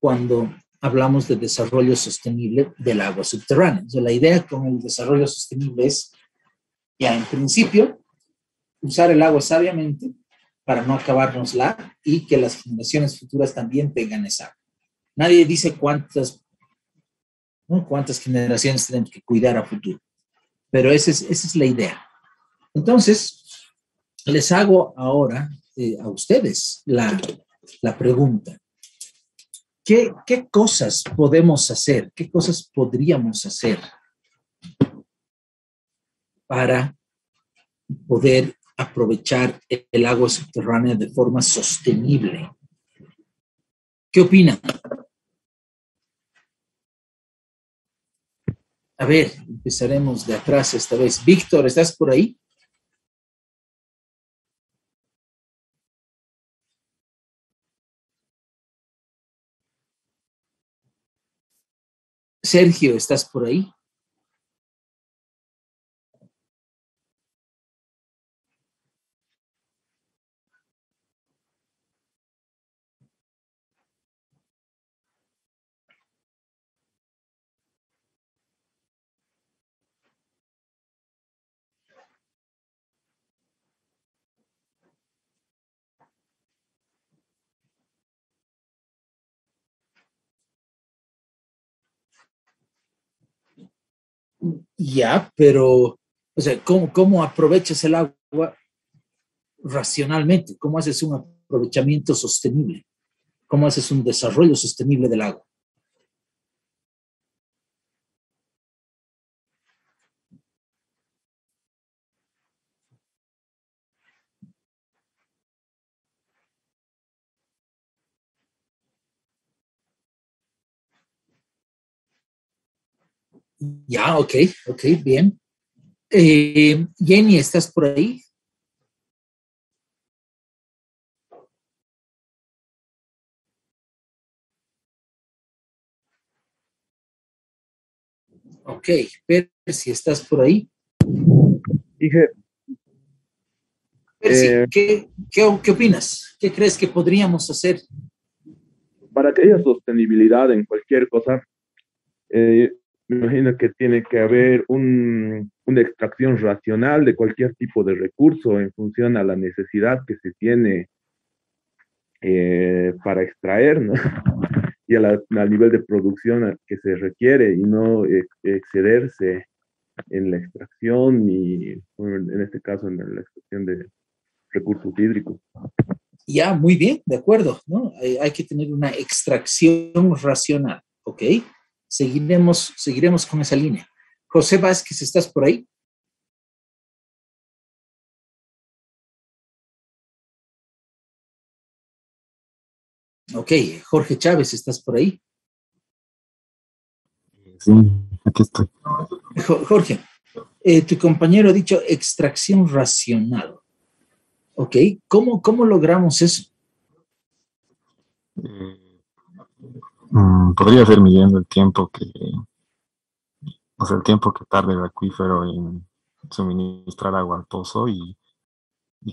cuando hablamos de desarrollo sostenible del agua subterránea. Entonces, la idea con el desarrollo sostenible es, ya en principio, usar el agua sabiamente para no acabárnosla y que las generaciones futuras también tengan esa agua. Nadie dice cuántas generaciones tenemos que cuidar a futuro, pero esa es la idea. Entonces, les hago ahora a ustedes la pregunta. ¿Qué cosas podemos hacer? ¿Qué cosas podríamos hacer para poder aprovechar el agua subterránea de forma sostenible? ¿Qué opinan? A ver, empezaremos de atrás esta vez. Víctor, ¿estás por ahí? Sergio, ¿estás por ahí? Ya, pero, o sea, ¿cómo aprovechas el agua racionalmente? ¿Cómo haces un aprovechamiento sostenible? ¿Cómo haces un desarrollo sostenible del agua? Ya, ok, bien. Jenny, ¿estás por ahí? Ok, Percy, ¿estás por ahí? Dije, Percy, ¿qué opinas? ¿Qué crees que podríamos hacer? para que haya sostenibilidad en cualquier cosa, eh, me imagino que tiene que haber una extracción racional de cualquier tipo de recurso en función a la necesidad que se tiene para extraer, ¿no? Y al nivel de producción que se requiere y no excederse en la extracción y bueno, en este caso en la extracción de recursos hídricos. Ya, muy bien, de acuerdo, ¿no? Hay que tener una extracción racional, ¿ok? Seguiremos con esa línea. José Vázquez, ¿estás por ahí? Ok, Jorge Chávez, ¿estás por ahí? Sí, aquí estoy. Jorge, tu compañero ha dicho extracción racional, ¿ok? ¿Cómo logramos eso? Eh, Podría ser midiendo el tiempo que tarde el acuífero en suministrar agua al pozo y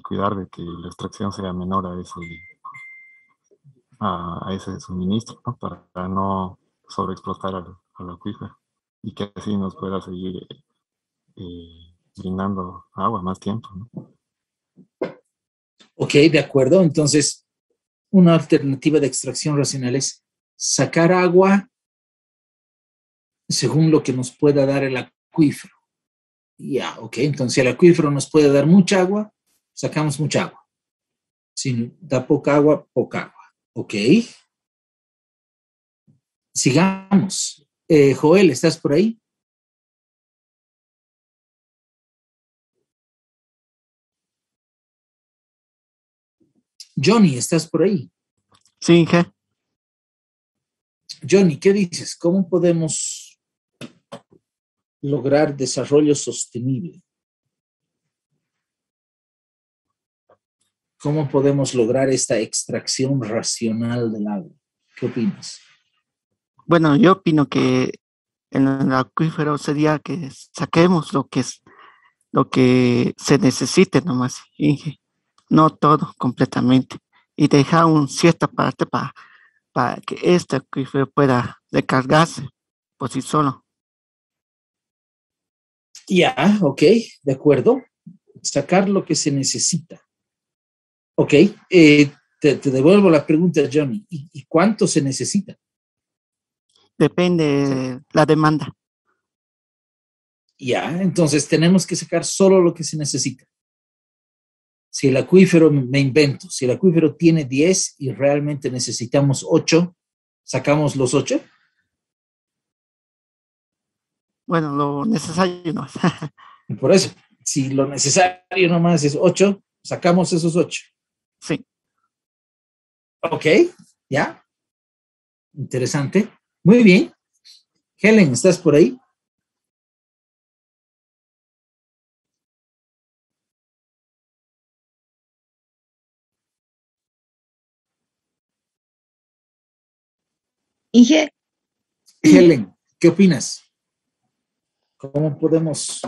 cuidar de que la extracción sea menor a ese suministro, ¿no? Para no sobreexplotar al acuífero y que así nos pueda seguir brindando agua más tiempo, ¿no? Ok, de acuerdo. Entonces, una alternativa de extracción racional es sacar agua según lo que nos pueda dar el acuífero. Ya, ok. Entonces, si el acuífero nos puede dar mucha agua, sacamos mucha agua. Si da poca agua, poca agua. Ok. Sigamos. Joel, ¿estás por ahí? Johnny, ¿estás por ahí? Sí, Inge. Johnny, ¿qué dices? ¿Cómo podemos lograr desarrollo sostenible? ¿Cómo podemos lograr esta extracción racional del agua? ¿Qué opinas? Bueno, yo opino que en el acuífero sería que saquemos lo que se necesite nomás, Inge. No todo completamente. Y dejar un cierta parte para que este acuífero pueda recargarse por sí solo. Ya, ok, de acuerdo. Sacar lo que se necesita. Ok, te devuelvo la pregunta, Johnny. ¿Y cuánto se necesita? Depende de la demanda. Ya, entonces tenemos que sacar solo lo que se necesita. Si el acuífero, me invento, si el acuífero tiene 10 y realmente necesitamos 8, ¿sacamos los 8? Bueno, lo necesario no. Por eso, si lo necesario nomás es 8, sacamos esos 8. Sí. Ok, ya. Interesante. Muy bien. Helen, ¿estás por ahí? Inge, Helen, ¿qué opinas? ¿Cómo podemos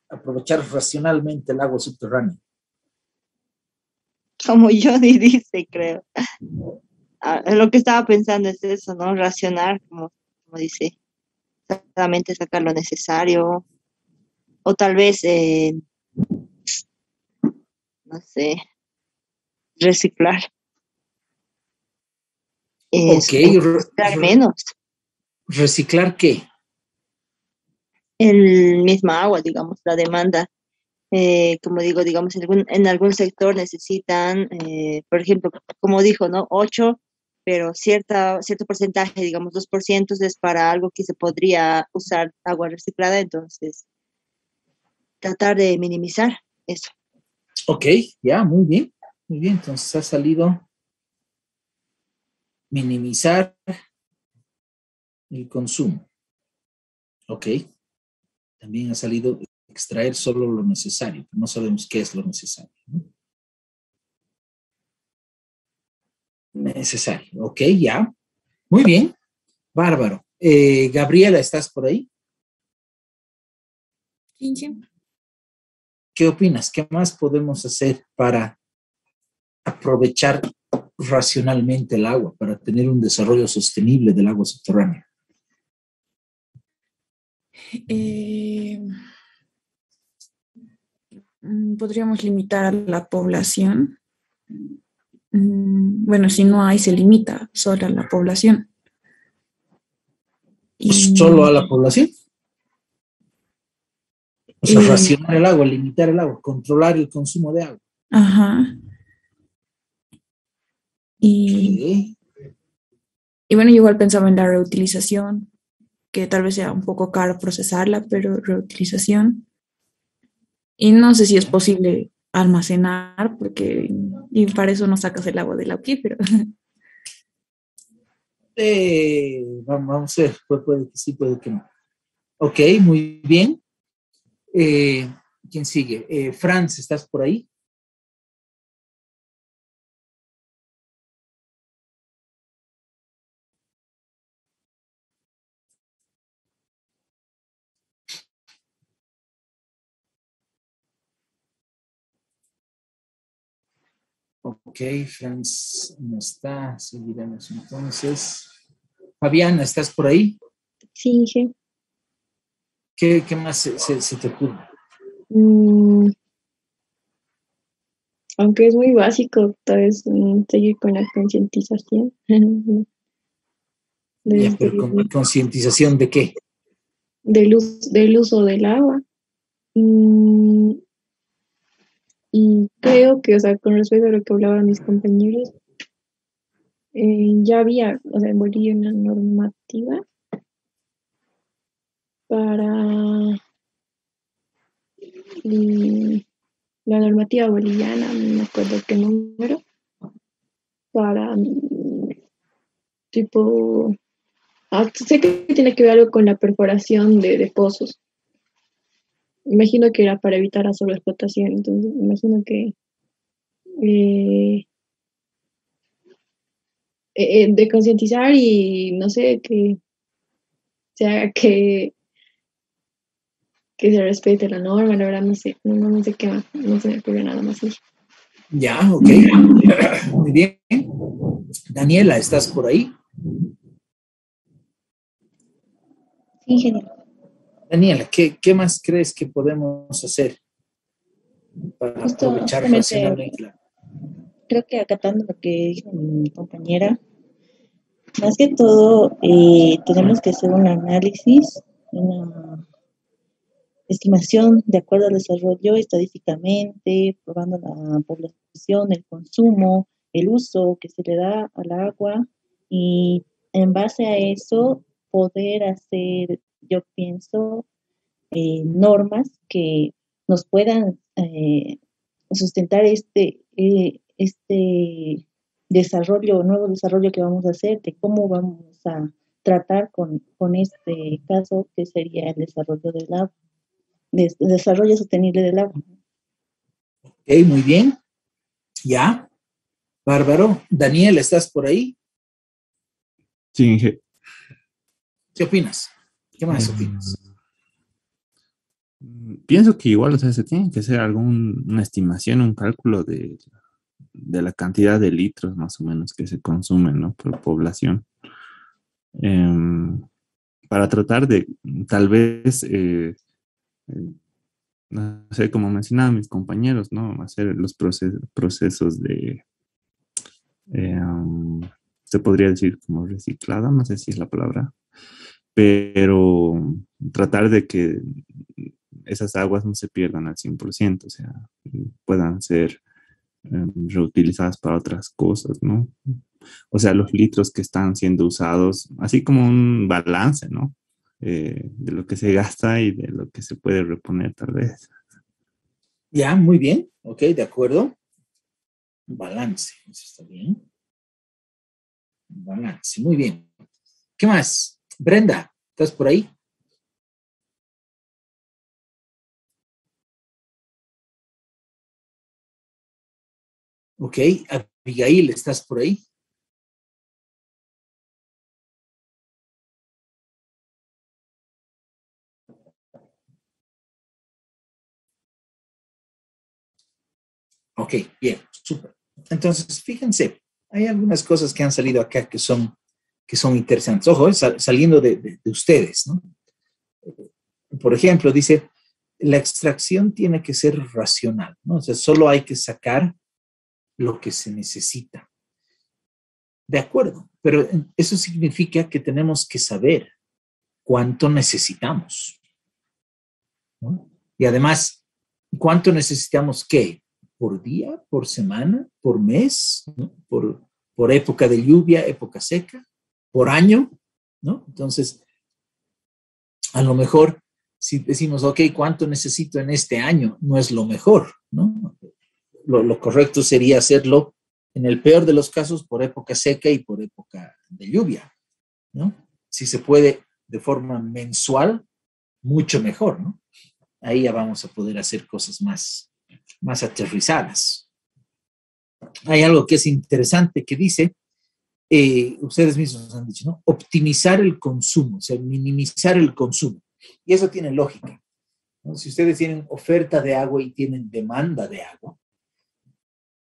aprovechar racionalmente el agua subterránea? como Johnny dice, creo. Lo que estaba pensando es eso, ¿no? Racionar, como dice, solamente sacar lo necesario, o tal vez, no sé, reciclar, Ok, reciclar menos. ¿reciclar qué? El misma agua, digamos, la demanda. Como digo, digamos, en algún sector necesitan, por ejemplo, como dijo, ¿no? 8, pero cierto porcentaje, digamos, 2% es para algo que se podría usar agua reciclada, entonces tratar de minimizar eso. Ok, ya, muy bien. Muy bien, entonces ha salido minimizar el consumo. Ok, también ha salido extraer solo lo necesario. No sabemos qué es lo necesario, ¿no? Necesario, ok, ya. Muy bien, bárbaro. Gabriela, ¿estás por ahí? Sí, sí. ¿Qué opinas? ¿Qué más podemos hacer para aprovechar racionalmente el agua, para tener un desarrollo sostenible del agua subterránea? Podríamos limitar a la población. Bueno, si no hay, se limita solo a la población. ¿Solo a la población? O sea, Eh, racionar el agua, limitar el agua, controlar el consumo de agua. Ajá. Okay. Y bueno, yo igual pensaba en la reutilización, que tal vez sea un poco caro procesarla, pero reutilización. Y no sé si es posible almacenar, porque y para eso no sacas el agua del acuífero. Vamos a ver, puede que sí, puede que no. Ok, muy bien. ¿Quién sigue? Franz, ¿estás por ahí? Ok, Franz no está, seguiremos entonces. Fabiana, ¿estás por ahí? Sí, Inge. ¿Qué más se te ocurre? Aunque es muy básico, tal vez seguir con la concientización Ya, pero desde, ¿concientización de qué? del uso del agua. Mm, y creo que, o sea, con respecto a lo que hablaban mis compañeros, ya había, o sea, en Bolivia una normativa para la normativa boliviana, no me acuerdo qué número, para tipo, sé que tiene que ver algo con la perforación de pozos. Imagino que era para evitar la sobreexplotación, entonces imagino que eh, de concientizar y no sé, que se haga que se respete la norma, la verdad no sé, no sé qué más, no se me ocurre nada más ahí. Ya, ok. Muy bien. Daniela, ¿estás por ahí? Sí, genial. Daniela, ¿qué más crees que podemos hacer para aprovechar Justamente, racionalmente la... creo que acatando lo que dijo mi compañera, más que todo tenemos que hacer un análisis, una estimación de acuerdo al desarrollo estadísticamente, probando la población, el consumo, el uso que se le da al agua y en base a eso poder hacer, yo pienso, normas que nos puedan sustentar este desarrollo, nuevo desarrollo que vamos a hacer, de cómo vamos a tratar con este caso que sería el desarrollo del agua, desarrollo sostenible del agua. Ok, muy bien. Ya, bárbaro. Daniel, ¿estás por ahí? Sí, ¿Qué opinas? ¿Qué más opinas? pienso que igual, o sea, se tiene que hacer una estimación, un cálculo de la cantidad de litros más o menos que se consumen, ¿no? Por población. Em, para tratar de, tal vez, no sé, como mencionaban mis compañeros, ¿no? Hacer los procesos de, se podría decir como reciclada, no sé si es la palabra, pero tratar de que esas aguas no se pierdan al 100%, o sea, puedan ser reutilizadas para otras cosas, ¿no? O sea, los litros que están siendo usados, así como un balance, ¿no? De lo que se gasta y de lo que se puede reponer tal vez. Ya, muy bien. Ok, de acuerdo. Balance, eso está bien. Balance, muy bien. ¿Qué más? Brenda, ¿estás por ahí? Ok, Abigail, ¿estás por ahí? Ok, bien, súper. Entonces, fíjense, hay algunas cosas que han salido acá que son interesantes. Ojo, saliendo de ustedes, ¿no? Por ejemplo, dice, la extracción tiene que ser racional, ¿no? O sea, solo hay que sacar lo que se necesita. De acuerdo, pero eso significa que tenemos que saber cuánto necesitamos, ¿no? Y además, ¿cuánto necesitamos qué? ¿Por día? ¿Por semana? ¿Por mes? ¿No? ¿Por época de lluvia, época seca? ¿Por año? ¿No? Entonces, a lo mejor, si decimos, ok, ¿cuánto necesito en este año? No es lo mejor, ¿no? Lo correcto sería hacerlo, en el peor de los casos, por época seca y por época de lluvia, ¿no? Si se puede de forma mensual, mucho mejor, ¿no? Ahí ya vamos a poder hacer cosas más aterrizadas. Hay algo que es interesante que dice, ustedes mismos han dicho, ¿no? Optimizar el consumo, o sea, minimizar el consumo. Y eso tiene lógica, ¿no? Si ustedes tienen oferta de agua y tienen demanda de agua,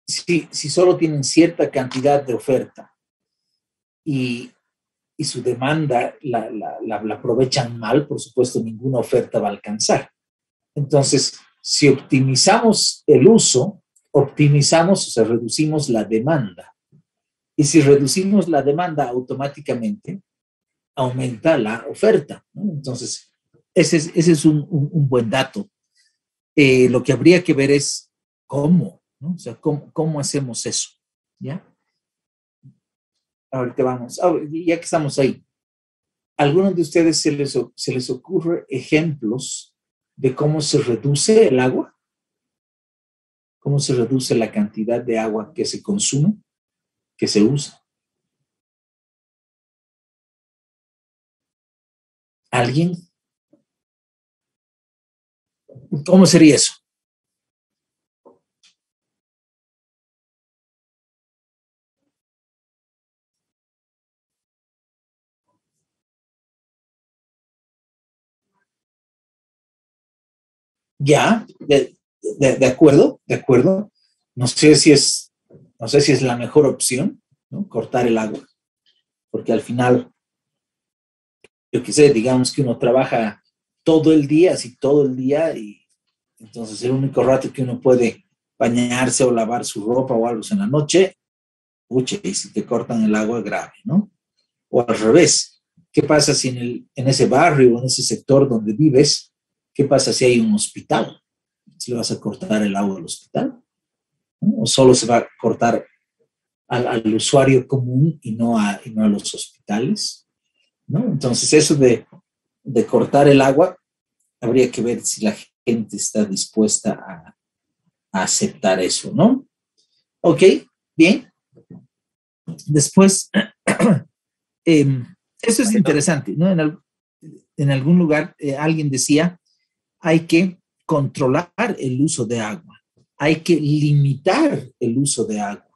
si solo tienen cierta cantidad de oferta y su demanda la aprovechan mal, por supuesto, ninguna oferta va a alcanzar. Entonces, si optimizamos el uso, optimizamos, o sea, reducimos la demanda. Y si reducimos la demanda, automáticamente aumenta la oferta, ¿no? Entonces, ese es un buen dato. Lo que habría que ver es cómo, ¿no? O sea, cómo hacemos eso, ¿ya? Ahorita vamos, ya que estamos ahí, ¿a algunos de ustedes se les ocurre ejemplos de cómo se reduce el agua? ¿Cómo se reduce la cantidad de agua que se consume, que se usa? ¿Alguien? ¿Cómo sería eso? Ya, de acuerdo, de acuerdo. No sé si es la mejor opción, ¿no? Cortar el agua. porque al final, yo qué sé, digamos que uno trabaja todo el día, así todo el día, y entonces el único rato que uno puede bañarse o lavar su ropa o algo en la noche, pucha, y si te cortan el agua, grave, ¿no? O al revés, ¿qué pasa si en ese barrio o en ese sector donde vives, qué pasa si hay un hospital? ¿Si le vas a cortar el agua al hospital? ¿No? ¿O solo se va a cortar al usuario común y no a los hospitales? ¿No? Entonces eso de cortar el agua, habría que ver si la gente está dispuesta a aceptar eso, ¿no? Ok, bien. Después, eso es interesante, ¿no? En algún lugar alguien decía, hay que controlar el uso de agua, hay que limitar el uso de agua.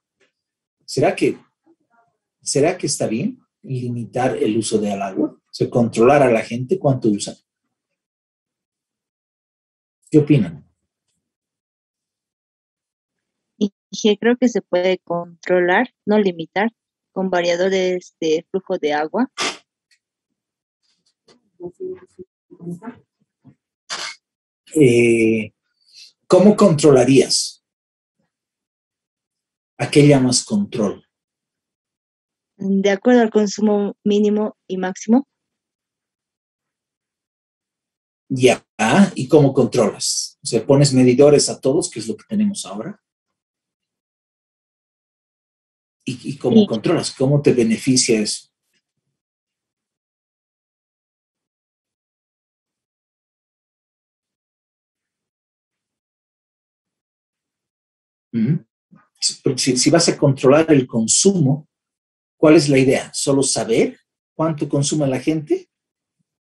¿Será que está bien limitar el uso del agua? O sea, controlar a la gente cuánto usa. ¿Qué opinan? Y que creo que se puede controlar, no limitar, con variadores de flujo de agua. ¿Cómo controlarías? ¿A qué llamas control? De acuerdo al consumo mínimo y máximo. Ya, ¿y cómo controlas? O sea, pones medidores a todos, que es lo que tenemos ahora. ¿Y cómo controlas? ¿Cómo te beneficia eso? Si vas a controlar el consumo, ¿cuál es la idea? ¿Solo saber cuánto consume la gente?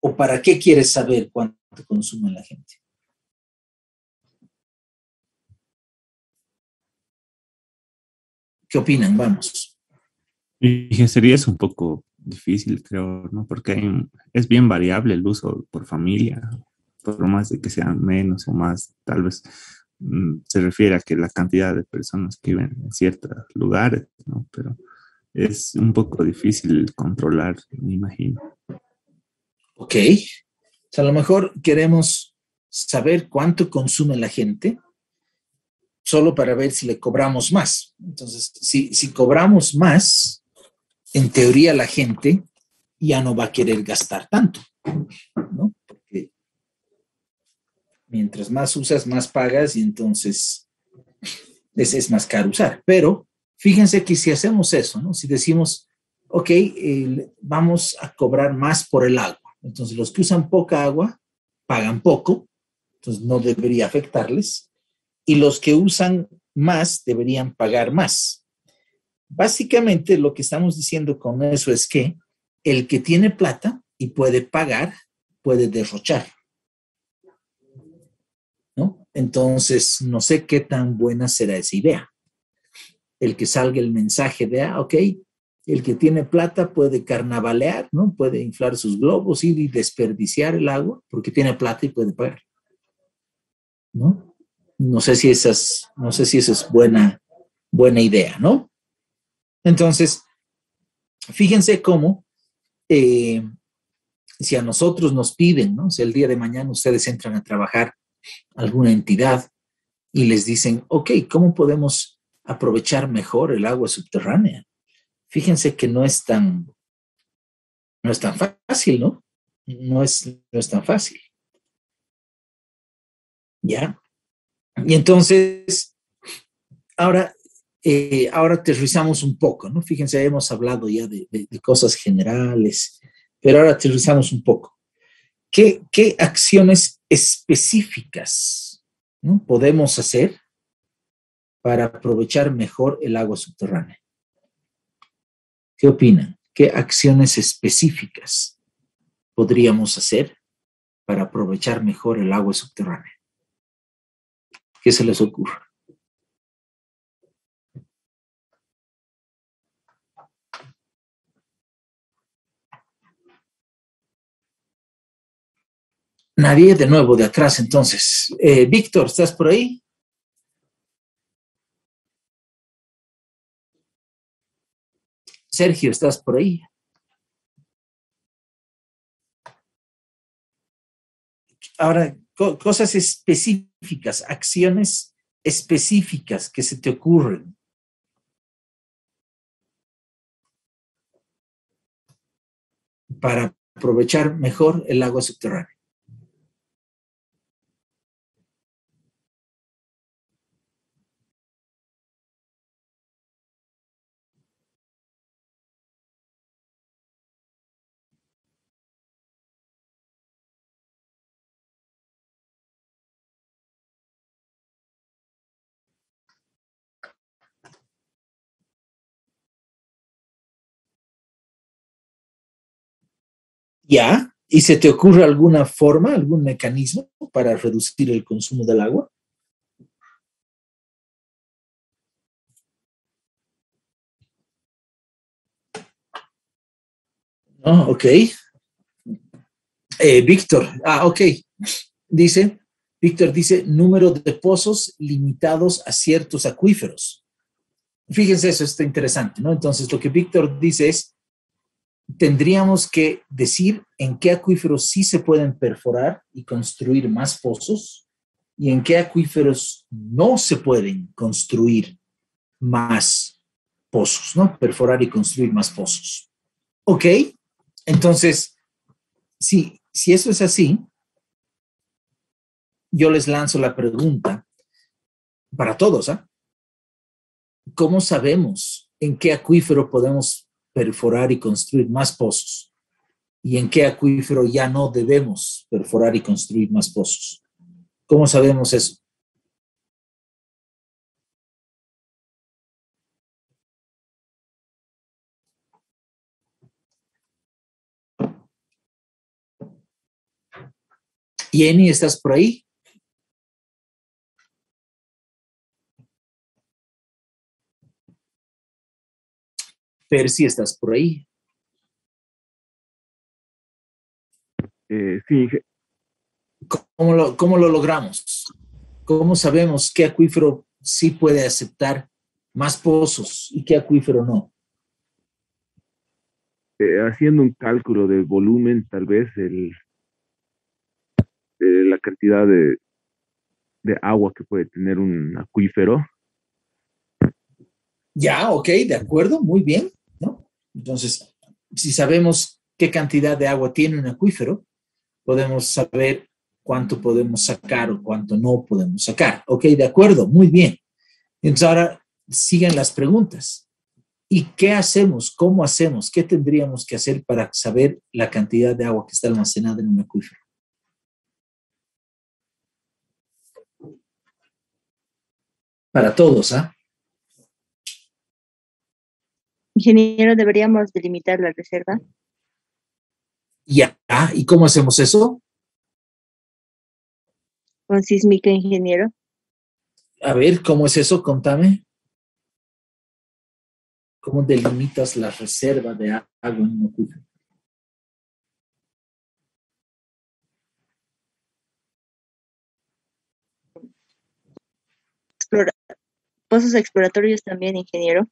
¿O para qué quieres saber cuánto consume la gente? ¿Qué opinan? Vamos. Y sería eso un poco difícil, creo, ¿no? Porque es bien variable el uso por familia, por más de que sean menos o más, tal vez se refiere a que la cantidad de personas que viven en ciertos lugares, ¿no? Pero es un poco difícil controlar, me imagino. Ok. O sea, a lo mejor queremos saber cuánto consume la gente solo para ver si le cobramos más. Entonces, si cobramos más, en teoría la gente ya no va a querer gastar tanto, ¿no? Porque mientras más usas, más pagas y entonces es más caro usar. Pero fíjense que si hacemos eso, ¿no? Si decimos, ok, vamos a cobrar más por el agua. Entonces los que usan poca agua pagan poco, entonces no debería afectarles. Y los que usan más deberían pagar más. Básicamente lo que estamos diciendo con eso es que el que tiene plata y puede pagar, puede derrochar, ¿no? Entonces, no sé qué tan buena será esa idea. El que salga el mensaje de, ok, el que tiene plata puede carnavalear, ¿no? Puede inflar sus globos, ir y desperdiciar el agua porque tiene plata y puede pagar, ¿no? No sé si esa es buena idea, ¿no? Entonces, fíjense cómo si a nosotros nos piden, ¿no? Si el día de mañana ustedes entran a trabajar a alguna entidad y les dicen, ok, ¿cómo podemos aprovechar mejor el agua subterránea? Fíjense que no es tan fácil, ¿no? No es tan fácil. ¿Ya? Y entonces, ahora aterrizamos un poco, ¿no? Fíjense, hemos hablado ya de cosas generales, pero ahora aterrizamos un poco. ¿Qué acciones específicas, ¿no? podemos hacer para aprovechar mejor el agua subterránea? ¿Qué opinan? ¿Qué acciones específicas podríamos hacer para aprovechar mejor el agua subterránea? ¿Qué se les ocurre? Nadie, de nuevo, de atrás, entonces. Víctor, ¿estás por ahí? Sergio, ¿estás por ahí? ahora, cosas específicas, acciones específicas que se te ocurren. Para aprovechar mejor el agua subterránea. ¿Ya? ¿Y se te ocurre alguna forma, algún mecanismo para reducir el consumo del agua? Oh, ok. Víctor, ok. Víctor dice, número de pozos limitados a ciertos acuíferos. Fíjense, eso está interesante, ¿no? Entonces, lo que Víctor dice es, tendríamos que decir en qué acuíferos sí se pueden perforar y construir más pozos y en qué acuíferos no se pueden construir más pozos, ¿no? Perforar y construir más pozos. Ok, entonces, si eso es así, yo les lanzo la pregunta para todos, ¿ah? ¿Cómo sabemos en qué acuífero podemos perforar y construir más pozos? ¿Y en qué acuífero ya no debemos perforar y construir más pozos? ¿Cómo sabemos eso? Jenny, ¿estás por ahí? Percy, ¿estás por ahí? Sí, ¿Cómo lo logramos? ¿Cómo sabemos qué acuífero sí puede aceptar más pozos y qué acuífero no? haciendo un cálculo de volumen, tal vez la cantidad de agua que puede tener un acuífero. Ya, ok, de acuerdo, muy bien, ¿no? Entonces, si sabemos qué cantidad de agua tiene un acuífero, podemos saber cuánto podemos sacar o cuánto no podemos sacar. Ok, de acuerdo, muy bien. Entonces ahora siguen las preguntas. ¿Y qué hacemos? ¿Cómo hacemos? ¿Qué tendríamos que hacer para saber la cantidad de agua que está almacenada en un acuífero? Para todos, ¿ah? Ingeniero, deberíamos delimitar la reserva. Ya, ¿y cómo hacemos eso? Con sísmica, ingeniero. A ver, ¿cómo es eso? Contame. ¿Cómo delimitas la reserva de agua en un acuífero? Pozos exploratorios también, ingeniero.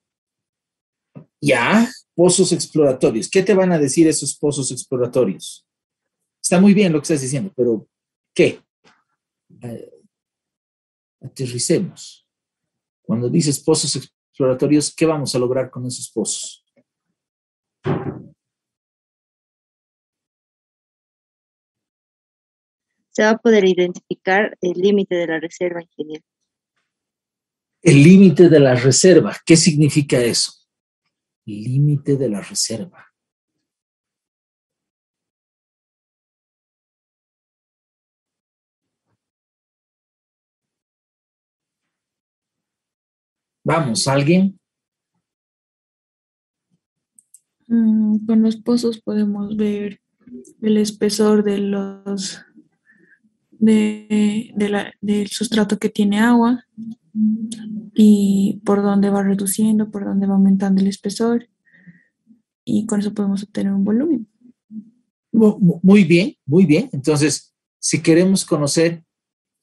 Ya, pozos exploratorios. ¿Qué te van a decir esos pozos exploratorios? Está muy bien lo que estás diciendo, pero ¿qué? Aterricemos. Cuando dices pozos exploratorios, ¿qué vamos a lograr con esos pozos? Se va a poder identificar el límite de la reserva, ingeniero. El límite de la reserva. ¿Qué significa eso? Límite de la reserva. Vamos, ¿alguien? Con los pozos podemos ver el espesor del sustrato que tiene agua y por dónde va reduciendo, por dónde va aumentando el espesor, y con eso podemos obtener un volumen. Muy bien, muy bien. Entonces, si queremos conocer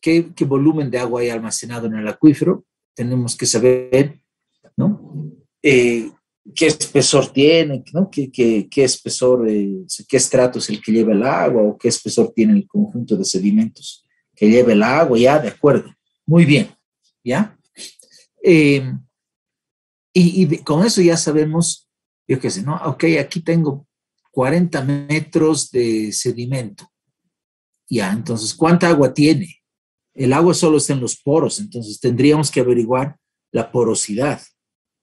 qué volumen de agua hay almacenado en el acuífero, tenemos que saber, ¿no? qué espesor tiene, ¿no? Qué espesor, qué estrato es el que lleva el agua o qué espesor tiene el conjunto de sedimentos que lleva el agua, ya, de acuerdo. Muy bien, ¿ya? Con eso ya sabemos, yo qué sé, ¿no? Ok, aquí tengo 40 metros de sedimento. Ya, entonces, ¿cuánta agua tiene? El agua solo está en los poros, entonces tendríamos que averiguar la porosidad.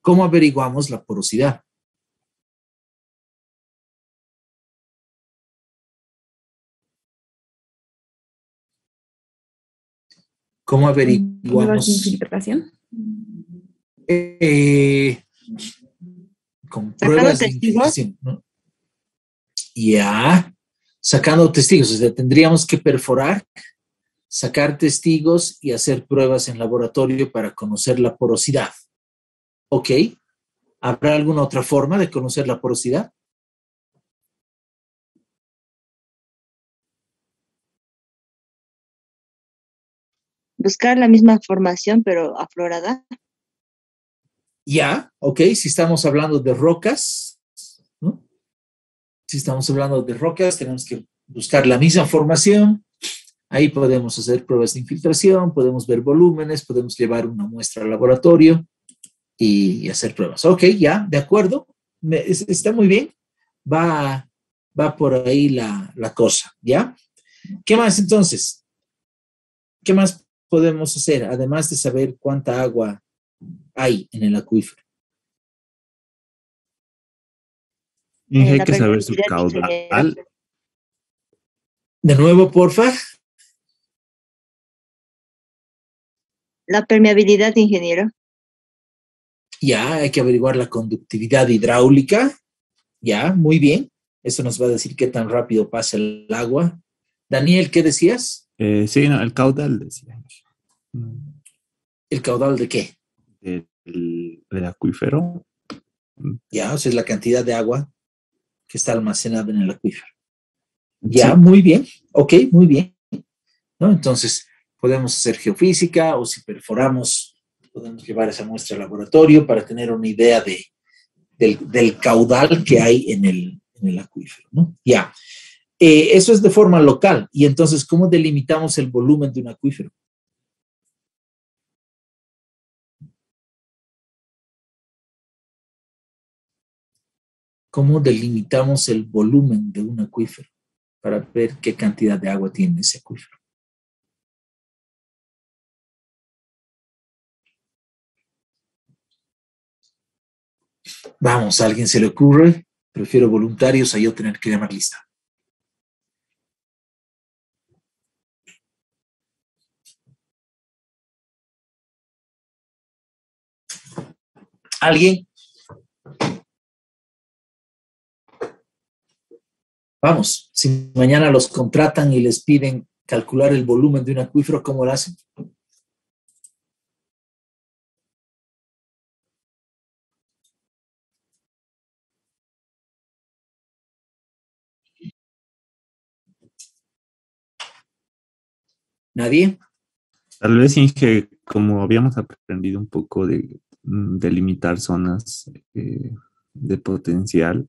¿Cómo averiguamos la porosidad? ¿Cómo ¿Pruebas de averiguamos? infiltración? Con Sacando pruebas de testigos. infiltración, ¿no? Ya, sacando testigos, o sea, tendríamos que perforar, sacar testigos y hacer pruebas en laboratorio para conocer la porosidad. ¿Ok? ¿Habrá alguna otra forma de conocer la porosidad? Buscar la misma formación, pero aflorada. Ya, ok, si estamos hablando de rocas, ¿no? Si estamos hablando de rocas, tenemos que buscar la misma formación. Ahí podemos hacer pruebas de infiltración, podemos ver volúmenes, podemos llevar una muestra al laboratorio y hacer pruebas. Ok, ya, de acuerdo. Está muy bien. Va por ahí la cosa, ¿ya? ¿Qué más entonces? ¿Qué más podemos hacer, además de saber cuánta agua hay en el acuífero? Y hay La que saber su permeabilidad, ingeniero. caudal. De nuevo, porfa. La permeabilidad, ingeniero. Ya, hay que averiguar la conductividad hidráulica. Ya, muy bien. Eso nos va a decir qué tan rápido pasa el agua. Daniel, ¿qué decías? Sí, no, el caudal, decía. ¿El caudal de qué? Del acuífero. Ya, o sea, es la cantidad de agua que está almacenada en el acuífero. Ya, Sí. muy bien. Ok, muy bien. ¿No? Entonces, podemos hacer geofísica o si perforamos, podemos llevar esa muestra al laboratorio para tener una idea del caudal que hay en el acuífero, ¿no? Ya. Eso es de forma local. Y entonces, ¿cómo delimitamos el volumen de un acuífero? ¿Cómo delimitamos el volumen de un acuífero para ver qué cantidad de agua tiene ese acuífero? Vamos, ¿a alguien se le ocurre? Prefiero voluntarios a yo tener que llamar lista. ¿Alguien? Vamos, si mañana los contratan y les piden calcular el volumen de un acuífero, ¿cómo lo hacen? ¿Nadie? Tal vez, Inge, como habíamos aprendido un poco de delimitar zonas de potencial,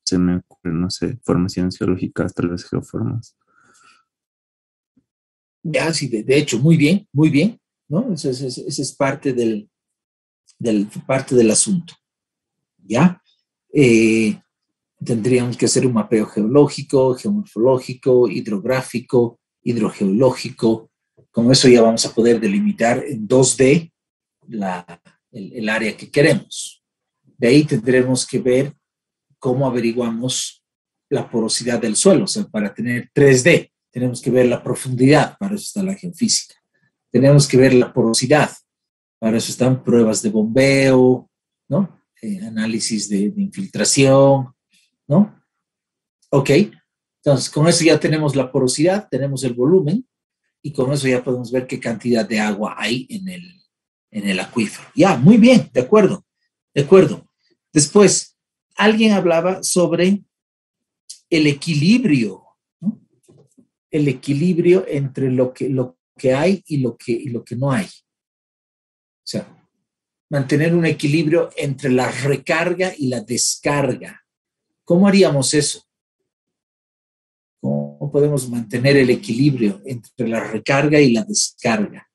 se me ocurre, no sé, formaciones geológicas, tal vez geoformas. Ya, sí, de hecho, muy bien, ¿no? Ese es parte parte del asunto, ¿ya? Tendríamos que hacer un mapeo geológico, geomorfológico, hidrográfico, hidrogeológico. Con eso ya vamos a poder delimitar en 2D el área que queremos. De ahí tendremos que ver cómo averiguamos la porosidad del suelo. O sea, para tener 3D, tenemos que ver la profundidad, para eso está la geofísica. Tenemos que ver la porosidad, para eso están pruebas de bombeo, ¿no? Análisis de infiltración, ¿no? Ok, entonces con eso ya tenemos la porosidad, tenemos el volumen y con eso ya podemos ver qué cantidad de agua hay en el acuífero. Ya, muy bien, de acuerdo, de acuerdo. Después, alguien hablaba sobre el equilibrio, ¿no? El equilibrio entre lo que hay y lo que no hay. O sea, mantener un equilibrio entre la recarga y la descarga. ¿Cómo haríamos eso? ¿Cómo podemos mantener el equilibrio entre la recarga y la descarga?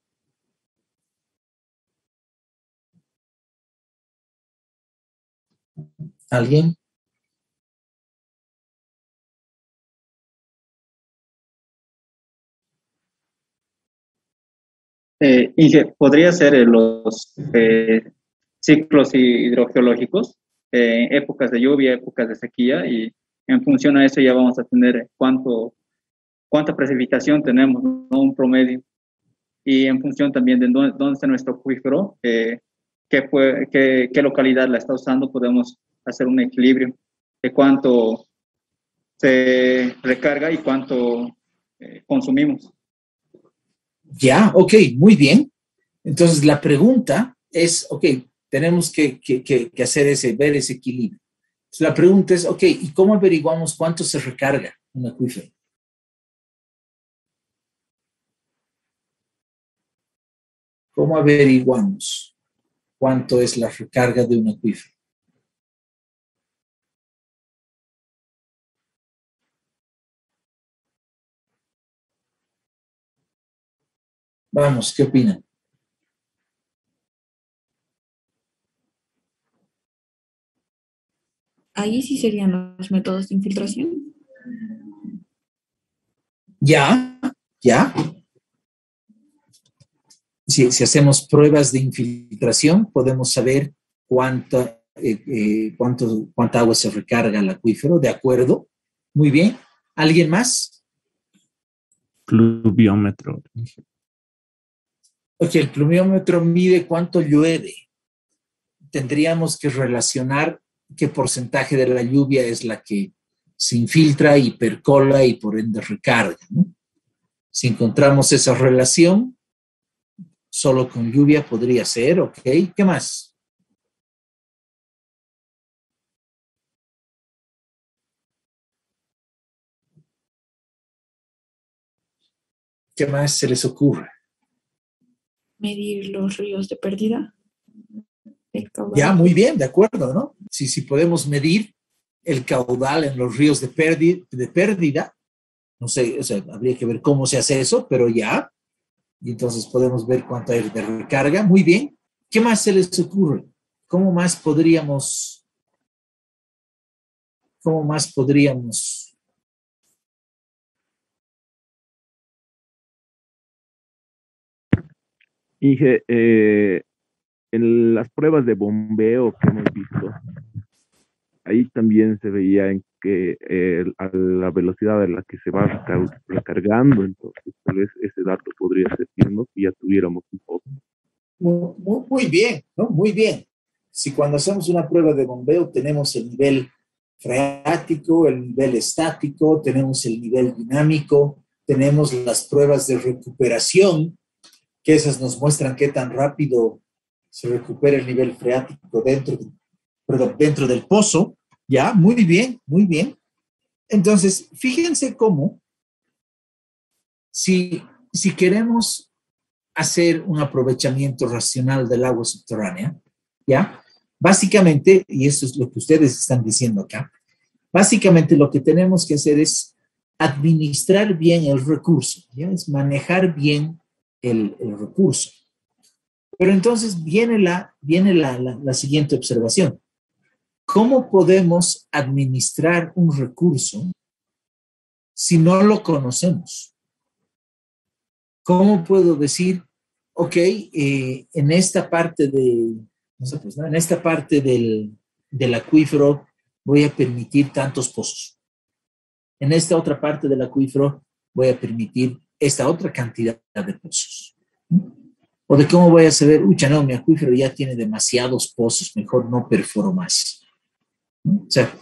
¿Alguien? Podría ser los ciclos hidrogeológicos, épocas de lluvia, épocas de sequía, y en función a eso ya vamos a tener cuánta precipitación tenemos, ¿no? Un promedio. Y en función también de dónde está nuestro acuífero, qué localidad la está usando, podemos hacer un equilibrio de cuánto se recarga y cuánto consumimos. Ya, ok, muy bien. Entonces la pregunta es, ok, tenemos que hacer ver ese equilibrio. Entonces, la pregunta es, ok, ¿y cómo averiguamos cuánto se recarga un acuífero? ¿Cómo averiguamos cuánto es la recarga de un acuífero? Vamos, ¿qué opinan? Ahí sí serían los métodos de infiltración. Ya. Si hacemos pruebas de infiltración, podemos saber cuánta agua se recarga al acuífero, ¿de acuerdo? Muy bien. ¿Alguien más? Pluviómetro. Ok, el pluviómetro mide cuánto llueve. Tendríamos que relacionar qué porcentaje de la lluvia es la que se infiltra y percola y por ende recarga, ¿no? Si encontramos esa relación, solo con lluvia podría ser, ¿ok? ¿Qué más? ¿Qué más se les ocurre? Medir los ríos de pérdida. Ya, muy bien, de acuerdo, ¿no? Si podemos medir el caudal en los ríos de pérdida, no sé, o sea, habría que ver cómo se hace eso, pero ya, y entonces podemos ver cuánto hay de recarga. Muy bien. ¿Qué más se les ocurre? ¿Cómo más podríamos? Inge, en las pruebas de bombeo que hemos visto, ahí también se veía en que a la velocidad a la que se va recargando, entonces tal vez ese dato podría servirnos si ya tuviéramos un poco. Muy bien, ¿no? Muy bien. Si cuando hacemos una prueba de bombeo tenemos el nivel freático, el nivel estático, tenemos el nivel dinámico, tenemos las pruebas de recuperación, que esas nos muestran qué tan rápido se recupera el nivel freático dentro del pozo. Ya, muy bien, muy bien. Entonces, fíjense cómo si queremos hacer un aprovechamiento racional del agua subterránea, ¿ya? Básicamente, y eso es lo que ustedes están diciendo acá, básicamente lo que tenemos que hacer es administrar bien el recurso, ¿ya? Es manejar bien el recurso. Pero entonces viene la siguiente observación. ¿Cómo podemos administrar un recurso si no lo conocemos? ¿Cómo puedo decir, ok, en esta parte en esta parte del acuífero voy a permitir tantos pozos? En esta otra parte del acuífero voy a permitir esta otra cantidad de pozos. O de cómo voy a saber, no, mi acuífero ya tiene demasiados pozos, mejor no perforo más. O sea,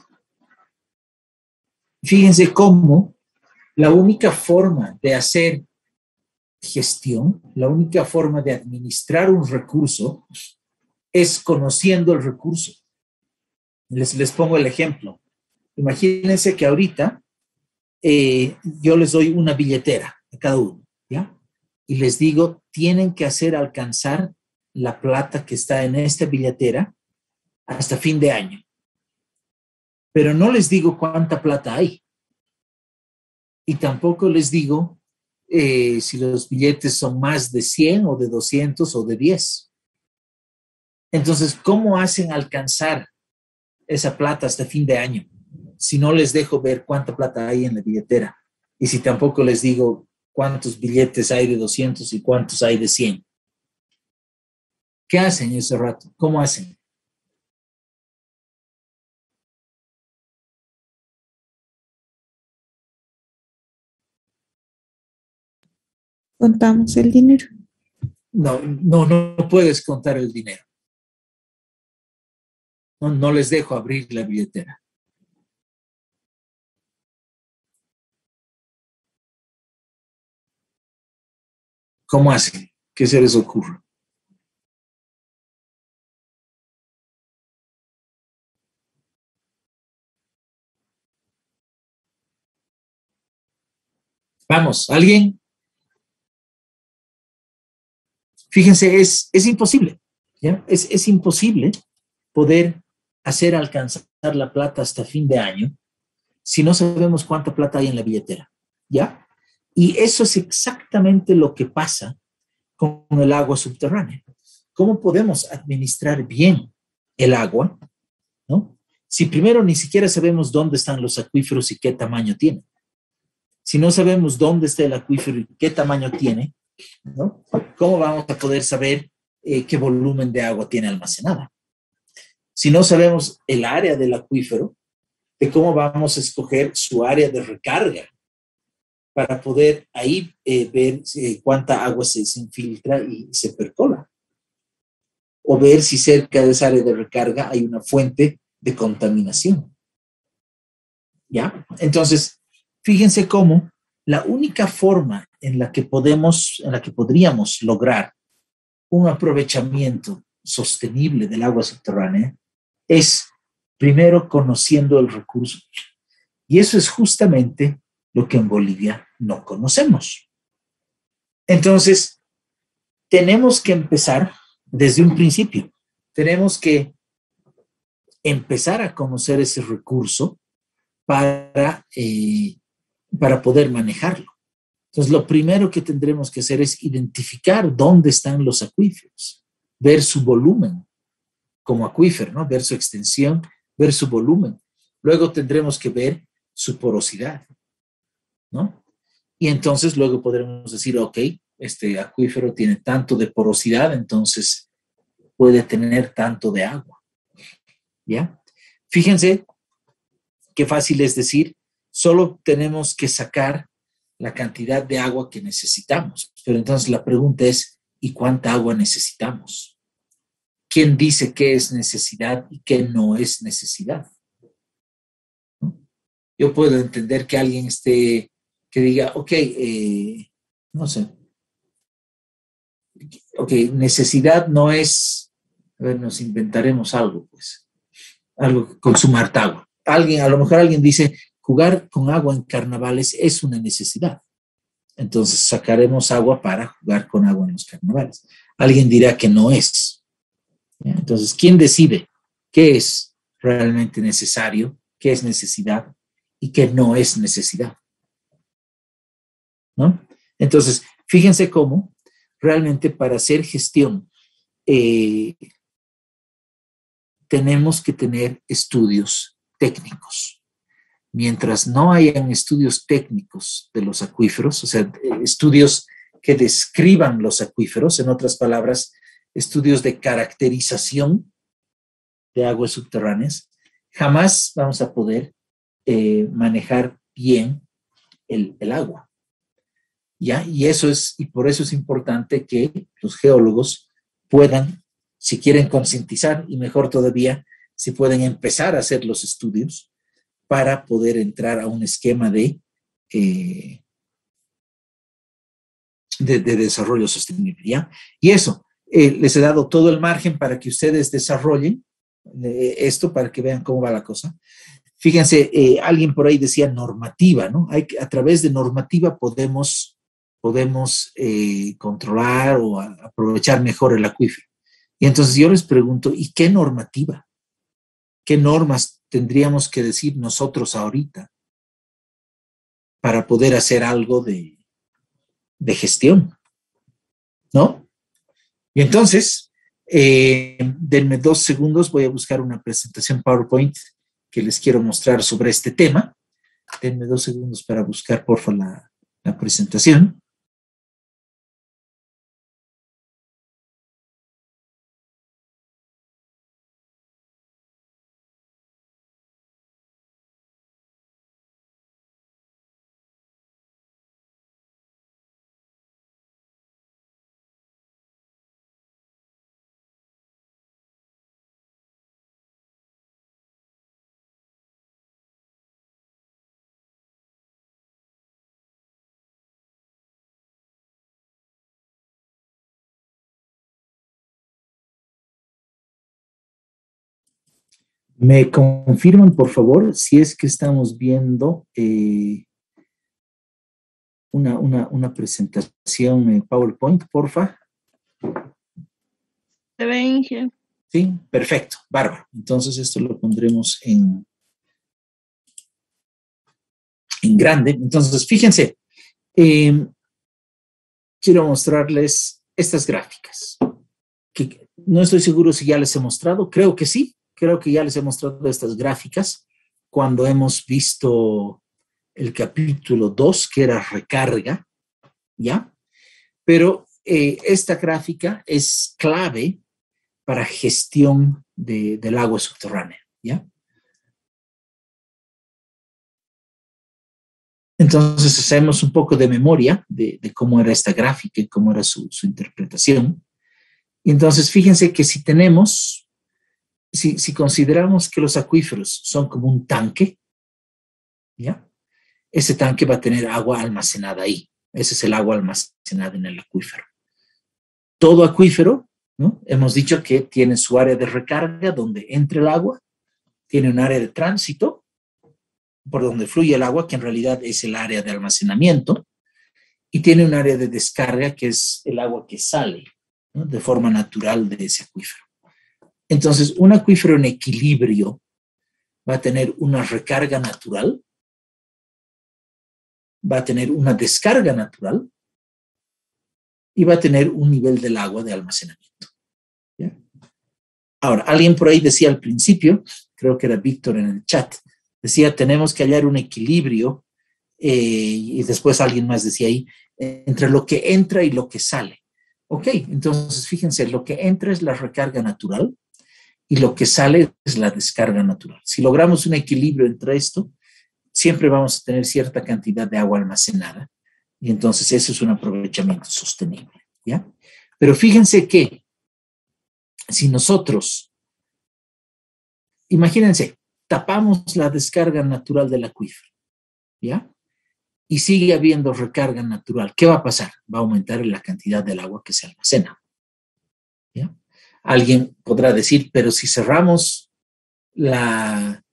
fíjense cómo la única forma de hacer gestión, la única forma de administrar un recurso es conociendo el recurso. Les pongo el ejemplo. Imagínense que ahorita yo les doy una billetera a cada uno, ¿ya? Y les digo, tienen que hacer alcanzar la plata que está en esta billetera hasta fin de año. Pero no les digo cuánta plata hay. Y tampoco les digo si los billetes son más de 100 o de 200 o de 10. Entonces, ¿cómo hacen alcanzar esa plata hasta fin de año si no les dejo ver cuánta plata hay en la billetera? Y si tampoco les digo cuántos billetes hay de 200 y cuántos hay de 100. ¿Qué hacen ese rato? ¿Cómo hacen? Contamos el dinero. No puedes contar el dinero. No les dejo abrir la billetera. ¿Cómo hacen? ¿Qué se les ocurre? Vamos, ¿alguien? Fíjense, es imposible. ¿Ya? Es imposible poder hacer alcanzar la plata hasta fin de año si no sabemos cuánta plata hay en la billetera. ¿Ya? Y eso es exactamente lo que pasa con el agua subterránea. ¿Cómo podemos administrar bien el agua? ¿No? Si primero ni siquiera sabemos dónde están los acuíferos y qué tamaño tienen. Si no sabemos dónde está el acuífero y qué tamaño tiene, ¿no? ¿Cómo vamos a poder saber qué volumen de agua tiene almacenada? Si no sabemos el área del acuífero, ¿de cómo vamos a escoger su área de recarga para poder ahí ver cuánta agua se infiltra y se percola? O ver si cerca de esa área de recarga hay una fuente de contaminación. ¿Ya? Entonces, fíjense cómo la única forma en la que podríamos lograr un aprovechamiento sostenible del agua subterránea es primero conociendo el recurso. Y eso es justamente lo que en Bolivia no conocemos. Entonces, tenemos que empezar desde un principio. Tenemos que empezar a conocer ese recurso para poder manejarlo. Entonces, lo primero que tendremos que hacer es identificar dónde están los acuíferos, ver su volumen como acuífero, ¿no? Ver su extensión, ver su volumen. Luego tendremos que ver su porosidad, ¿no? Y entonces luego podremos decir, ok, este acuífero tiene tanto de porosidad, entonces puede tener tanto de agua, ¿ya? Fíjense qué fácil es decir, solo tenemos que sacar la cantidad de agua que necesitamos. Pero entonces la pregunta es, ¿y cuánta agua necesitamos? ¿Quién dice qué es necesidad y qué no es necesidad? ¿No? Yo puedo entender que alguien que diga, ok, no sé, ok, necesidad no es, a ver, nos inventaremos algo, pues, algo, consumar agua. A lo mejor alguien dice, jugar con agua en carnavales es una necesidad. Entonces sacaremos agua para jugar con agua en los carnavales. Alguien dirá que no es. Entonces, ¿quién decide qué es realmente necesario, qué es necesidad y qué no es necesidad? ¿No? Entonces, fíjense cómo realmente para hacer gestión tenemos que tener estudios técnicos. Mientras no hayan estudios técnicos de los acuíferos, o sea, estudios que describan los acuíferos, en otras palabras, estudios de caracterización de aguas subterráneas, jamás vamos a poder manejar bien el agua. ¿Ya? Y por eso es importante que los geólogos puedan, si quieren concientizar, y mejor todavía, si pueden empezar a hacer los estudios para poder entrar a un esquema de desarrollo sostenible, ¿ya? Y eso, les he dado todo el margen para que ustedes desarrollen esto, para que vean cómo va la cosa. Fíjense, alguien por ahí decía normativa, ¿no? A través de normativa podemos controlar o aprovechar mejor el acuífero. Y entonces yo les pregunto, ¿y qué normativa? ¿Qué normas tendríamos que decir nosotros ahorita para poder hacer algo de gestión? ¿No? Y entonces, denme 2 segundos, voy a buscar una presentación PowerPoint que les quiero mostrar sobre este tema. Denme 2 segundos para buscar, porfa, la presentación. ¿Me confirman, por favor, si es que estamos viendo una presentación PowerPoint, porfa? Se ve, Inge. Sí, perfecto, bárbaro. Entonces esto lo pondremos en grande. Entonces, fíjense, quiero mostrarles estas gráficas, que no estoy seguro si ya les he mostrado, creo que sí. Creo que ya les he mostrado estas gráficas cuando hemos visto el capítulo 2, que era recarga, ¿ya? Pero esta gráfica es clave para gestión del agua subterránea, ¿ya? Entonces hacemos un poco de memoria de cómo era esta gráfica y cómo era su interpretación. Y entonces fíjense que si tenemos... Si consideramos que los acuíferos son como un tanque, ¿ya? Ese tanque va a tener agua almacenada ahí. Ese es el agua almacenada en el acuífero. Todo acuífero, ¿no? Hemos dicho que tiene su área de recarga donde entra el agua, tiene un área de tránsito por donde fluye el agua, que en realidad es el área de almacenamiento, y tiene un área de descarga, que es el agua que sale, ¿no? De forma natural de ese acuífero. Entonces, un acuífero en equilibrio va a tener una recarga natural, va a tener una descarga natural y va a tener un nivel del agua de almacenamiento. ¿Ya? Ahora, alguien por ahí decía al principio, creo que era Víctor en el chat, decía, tenemos que hallar un equilibrio, y después alguien más decía ahí, entre lo que entra y lo que sale. Ok, entonces fíjense, lo que entra es la recarga natural, y lo que sale es la descarga natural. Si logramos un equilibrio entre esto, siempre vamos a tener cierta cantidad de agua almacenada. Y entonces eso es un aprovechamiento sostenible, ¿ya? Pero fíjense que si nosotros, imagínense, tapamos la descarga natural del acuífero, ¿ya? Y sigue habiendo recarga natural, ¿qué va a pasar? Va a aumentar la cantidad del agua que se almacena, ¿ya? Alguien podrá decir, pero si cerramos la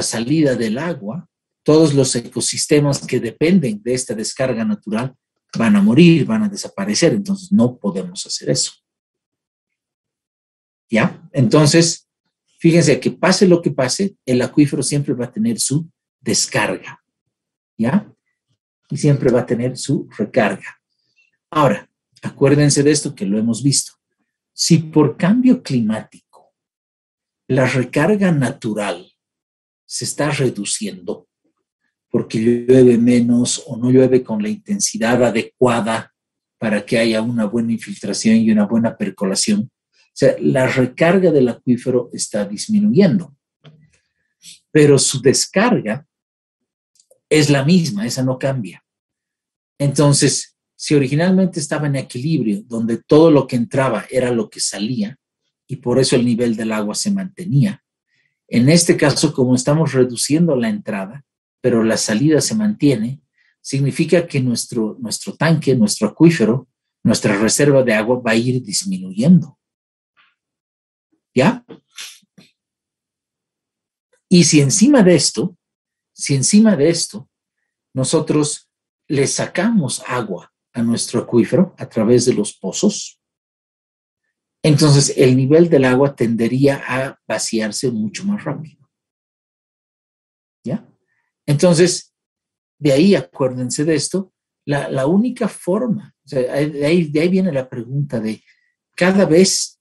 salida del agua, todos los ecosistemas que dependen de esta descarga natural van a morir, van a desaparecer, entonces no podemos hacer eso. ¿Ya? Entonces, fíjense que pase lo que pase, el acuífero siempre va a tener su descarga, ¿ya? Y siempre va a tener su recarga. Ahora, acuérdense de esto que lo hemos visto. Si por cambio climático la recarga natural se está reduciendo porque llueve menos o no llueve con la intensidad adecuada para que haya una buena infiltración y una buena percolación, o sea, la recarga del acuífero está disminuyendo, pero su descarga es la misma, esa no cambia. Entonces, si originalmente estaba en equilibrio, donde todo lo que entraba era lo que salía, y por eso el nivel del agua se mantenía, en este caso, como estamos reduciendo la entrada, pero la salida se mantiene, significa que nuestro tanque, nuestro acuífero, nuestra reserva de agua va a ir disminuyendo. ¿Ya? Y si encima de esto, nosotros le sacamos agua a nuestro acuífero a través de los pozos, entonces el nivel del agua tendería a vaciarse mucho más rápido. ¿Ya? Entonces, de ahí, acuérdense de esto, la única forma, o sea, de ahí viene la pregunta de cada vez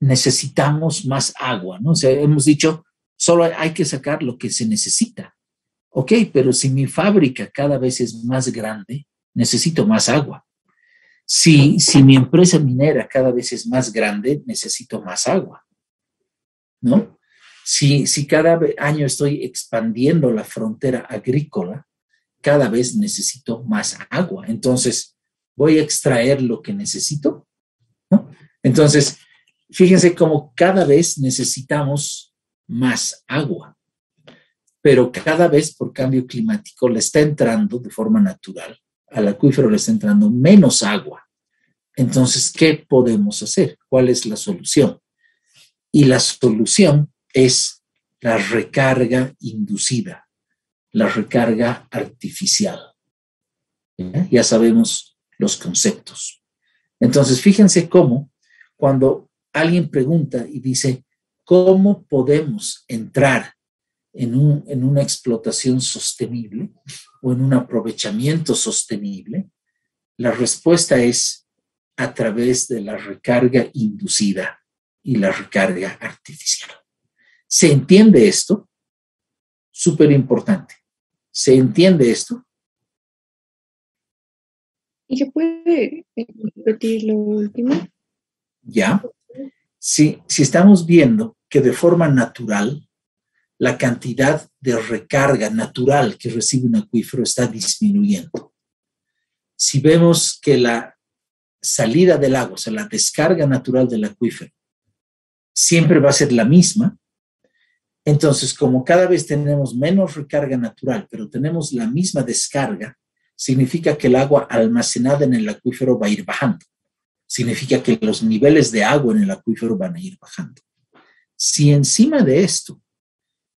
necesitamos más agua, ¿no? O sea, hemos dicho, solo hay que sacar lo que se necesita. Ok, pero si mi fábrica cada vez es más grande, necesito más agua. Si mi empresa minera cada vez es más grande, necesito más agua, ¿no? Si cada año estoy expandiendo la frontera agrícola, cada vez necesito más agua. Entonces, voy a extraer lo que necesito, ¿no? Entonces, fíjense cómo cada vez necesitamos más agua, pero cada vez por cambio climático le está entrando de forma natural, al acuífero le está entrando menos agua. Entonces, ¿qué podemos hacer? ¿Cuál es la solución? Y la solución es la recarga inducida, la recarga artificial. Ya sabemos los conceptos. Entonces, fíjense cómo cuando alguien pregunta y dice, ¿cómo podemos entrar en una explotación sostenible o en un aprovechamiento sostenible? La respuesta es a través de la recarga inducida y la recarga artificial. ¿Se entiende esto? Súper importante. ¿Se entiende esto? ¿Y se puede repetir lo último? Ya. Si estamos viendo que de forma natural la cantidad de recarga natural que recibe un acuífero está disminuyendo. Si vemos que la salida del agua, o sea, la descarga natural del acuífero, siempre va a ser la misma, entonces como cada vez tenemos menos recarga natural, pero tenemos la misma descarga, significa que el agua almacenada en el acuífero va a ir bajando. Significa que los niveles de agua en el acuífero van a ir bajando. Si encima de esto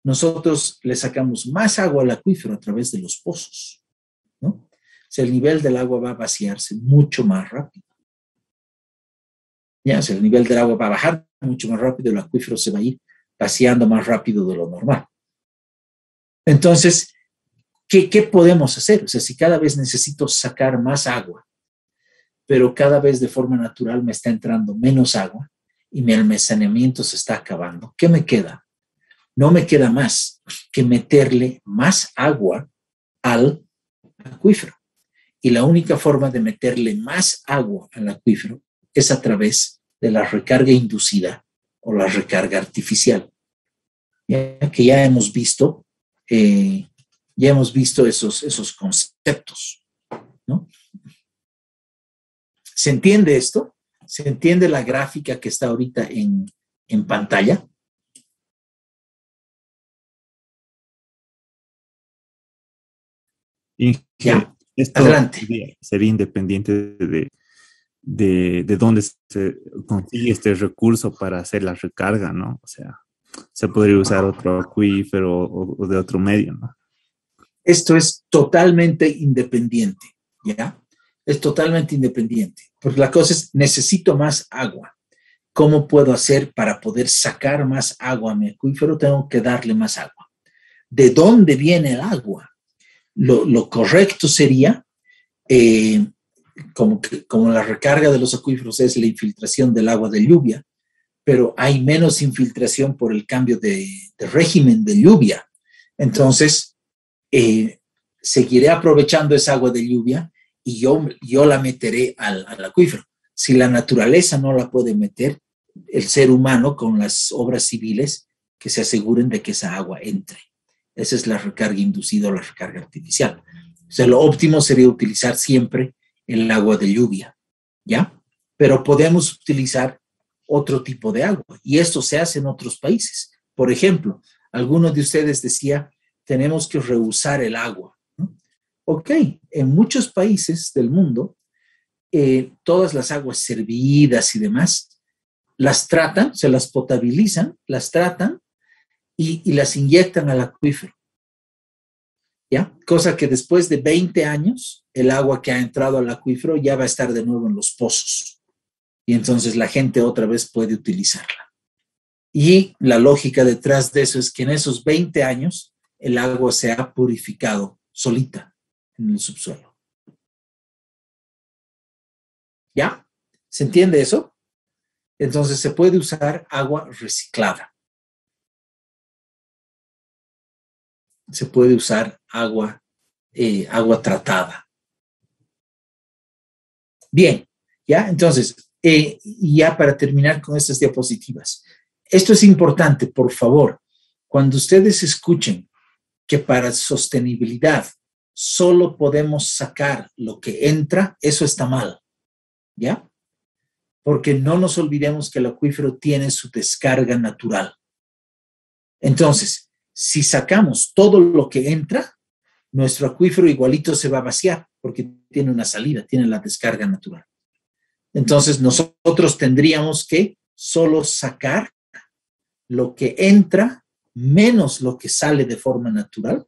nosotros le sacamos más agua al acuífero a través de los pozos, ¿no? O sea, el nivel del agua va a vaciarse mucho más rápido. Ya, o sea, el nivel del agua va a bajar mucho más rápido, el acuífero se va a ir vaciando más rápido de lo normal. Entonces, ¿qué podemos hacer? O sea, si cada vez necesito sacar más agua, pero cada vez de forma natural me está entrando menos agua y mi almacenamiento se está acabando, ¿qué me queda? No me queda más que meterle más agua al acuífero. Y la única forma de meterle más agua al acuífero es a través de la recarga inducida o la recarga artificial. Ya que ya hemos visto esos conceptos, ¿no? ¿Se entiende esto? ¿Se entiende la gráfica que está ahorita en pantalla? Y Ya, esto adelante. sería independiente de dónde se consigue este recurso para hacer la recarga, ¿no? O sea, se podría usar otro acuífero o de otro medio, ¿no? Esto es totalmente independiente, ¿ya? Es totalmente independiente. Porque la cosa es, necesito más agua. ¿Cómo puedo hacer para poder sacar más agua a mi acuífero? Tengo que darle más agua. ¿De dónde viene el agua? Lo correcto sería, como la recarga de los acuíferos es la infiltración del agua de lluvia, pero hay menos infiltración por el cambio de régimen de lluvia. Entonces, seguiré aprovechando esa agua de lluvia y yo la meteré al acuífero. Si la naturaleza no la puede meter, el ser humano con las obras civiles que se aseguren de que esa agua entre. Esa es la recarga inducida o la recarga artificial. O sea, lo óptimo sería utilizar siempre el agua de lluvia, ¿ya? Pero podemos utilizar otro tipo de agua y esto se hace en otros países. Por ejemplo, alguno de ustedes decía, tenemos que reusar el agua, ¿no? Ok, en muchos países del mundo, todas las aguas servidas y demás, las tratan, se las potabilizan, las tratan y las inyectan al acuífero, ¿ya? Cosa que después de 20 años, el agua que ha entrado al acuífero ya va a estar de nuevo en los pozos, y entonces la gente otra vez puede utilizarla. Y la lógica detrás de eso es que en esos 20 años el agua se ha purificado solita en el subsuelo. ¿Ya? ¿Se entiende eso? Entonces se puede usar agua reciclada. Se puede usar agua tratada. Bien, ¿ya? Entonces, ya para terminar con estas diapositivas. Esto es importante, por favor. Cuando ustedes escuchen que para sostenibilidad solo podemos sacar lo que entra, eso está mal, ¿ya? Porque no nos olvidemos que el acuífero tiene su descarga natural. Entonces, si sacamos todo lo que entra, nuestro acuífero igualito se va a vaciar porque tiene una salida, tiene la descarga natural. Entonces, nosotros tendríamos que solo sacar lo que entra menos lo que sale de forma natural.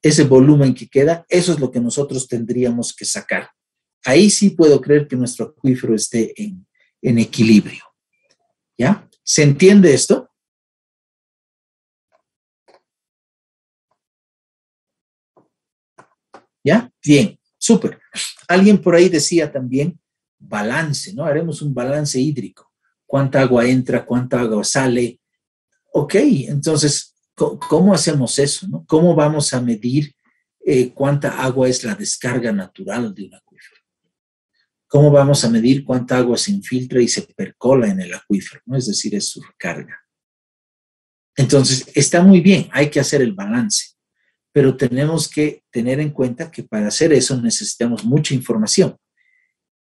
Ese volumen que queda, eso es lo que nosotros tendríamos que sacar. Ahí sí puedo creer que nuestro acuífero esté en equilibrio. ¿Ya? ¿Se entiende esto? ¿Ya? Bien, súper. Alguien por ahí decía también balance, ¿no? Haremos un balance hídrico. ¿Cuánta agua entra? ¿Cuánta agua sale? Ok, entonces, ¿cómo hacemos eso, no? ¿Cómo vamos a medir cuánta agua es la descarga natural de un acuífero? ¿Cómo vamos a medir cuánta agua se infiltra y se percola en el acuífero, ¿no? Es decir, es su recarga. Entonces, está muy bien, hay que hacer el balance, pero tenemos que tener en cuenta que para hacer eso necesitamos mucha información,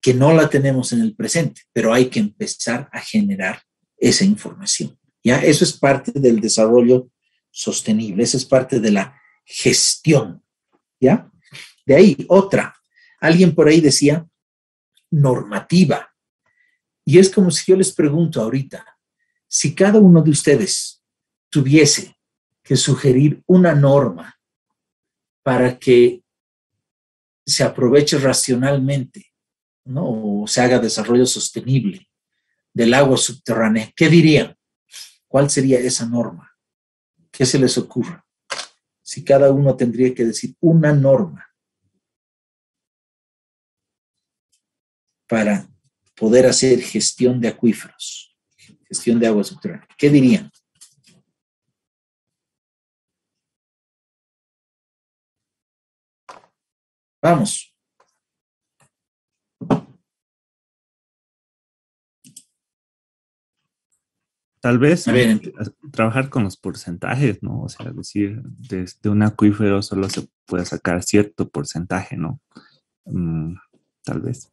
que no la tenemos en el presente, pero hay que empezar a generar esa información. ¿Ya? Eso es parte del desarrollo sostenible, eso es parte de la gestión. ¿Ya? De ahí, otra. Alguien por ahí decía normativa. Y es como si yo les pregunto ahorita, si cada uno de ustedes tuviese que sugerir una norma para que se aproveche racionalmente, ¿no? O se haga desarrollo sostenible del agua subterránea, ¿qué dirían? ¿Cuál sería esa norma? ¿Qué se les ocurre? Si cada uno tendría que decir una norma para poder hacer gestión de acuíferos, gestión de agua subterránea, ¿qué dirían? Vamos. Tal vez A ver, trabajar con los porcentajes, ¿no? O sea, decir, de un acuífero solo se puede sacar cierto porcentaje, ¿no? Tal vez.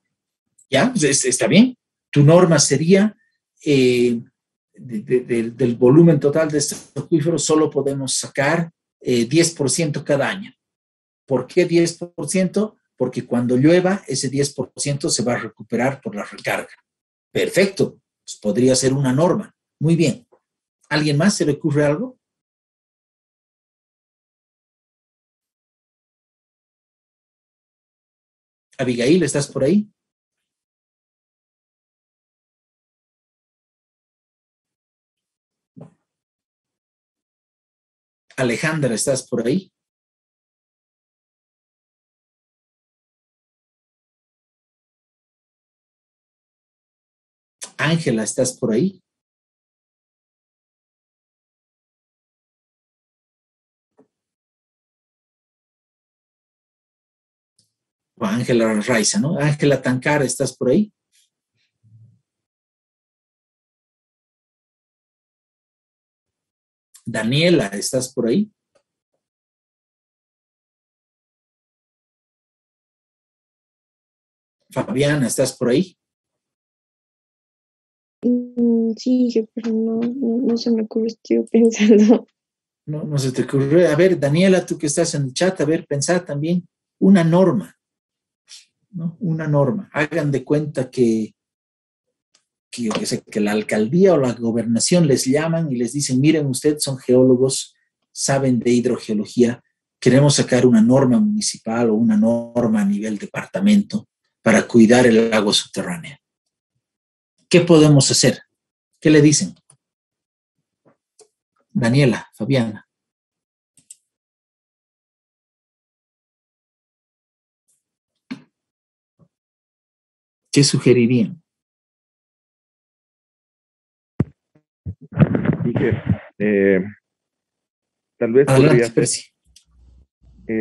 Ya, pues está bien. Tu norma sería del volumen total de este acuífero solo podemos sacar 10% cada año. ¿Por qué 10%? Porque cuando llueva, ese 10% se va a recuperar por la recarga. Perfecto, pues podría ser una norma. Muy bien. ¿Alguien más se le ocurre algo? Abigail, ¿estás por ahí? Alejandra, ¿estás por ahí? Ángela, ¿estás por ahí? O Ángela Raiza, ¿no? Ángela Tancara, ¿estás por ahí? Daniela, ¿estás por ahí? Fabiana, ¿estás por ahí? Sí, pero no se me ocurre, estoy pensando. No se te ocurre. A ver, Daniela, tú que estás en el chat, a ver, pensar también una norma, ¿no? Una norma. Hagan de cuenta que yo qué sé, que la alcaldía o la gobernación les llaman y les dicen, miren, ustedes son geólogos, saben de hidrogeología, queremos sacar una norma municipal o una norma a nivel departamento para cuidar el agua subterránea. ¿Qué podemos hacer? ¿Qué le dicen? Daniela, Fabiana. ¿Qué sugerirían? Dije, tal vez Adelante, podría ser Percy. que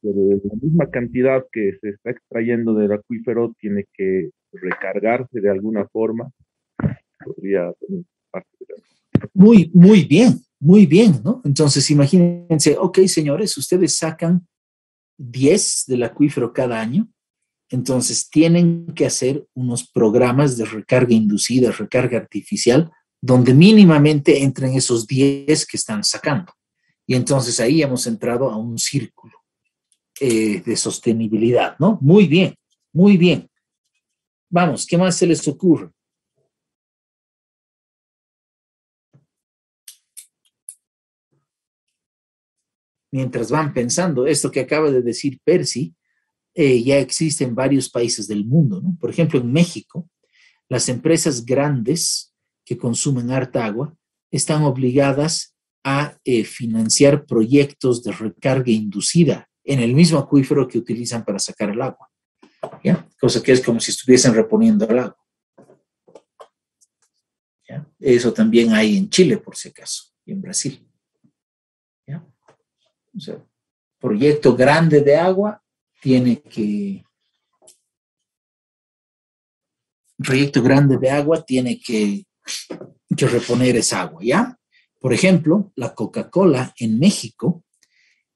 de la misma cantidad que se está extrayendo del acuífero tiene que recargarse de alguna forma. Podría tener parte de la... Muy bien, ¿no? Entonces, imagínense, ok, señores, ustedes sacan 10 del acuífero cada año, entonces tienen que hacer unos programas de recarga inducida, recarga artificial, donde mínimamente entren esos 10 que están sacando. Y entonces ahí hemos entrado a un círculo de sostenibilidad, ¿no? Muy bien, muy bien. Vamos, ¿qué más se les ocurre? Mientras van pensando, esto que acaba de decir Percy, ya existe en varios países del mundo, ¿no? Por ejemplo, en México, las empresas grandes que consumen harta agua están obligadas a financiar proyectos de recarga inducida en el mismo acuífero que utilizan para sacar el agua, ¿ya? Cosa que es como si estuviesen reponiendo el agua, ¿ya? Eso también hay en Chile, por si acaso, y en Brasil, ¿ya? O sea, proyecto grande de agua tiene que reponer esa agua, ¿ya? Por ejemplo, la Coca-Cola en México,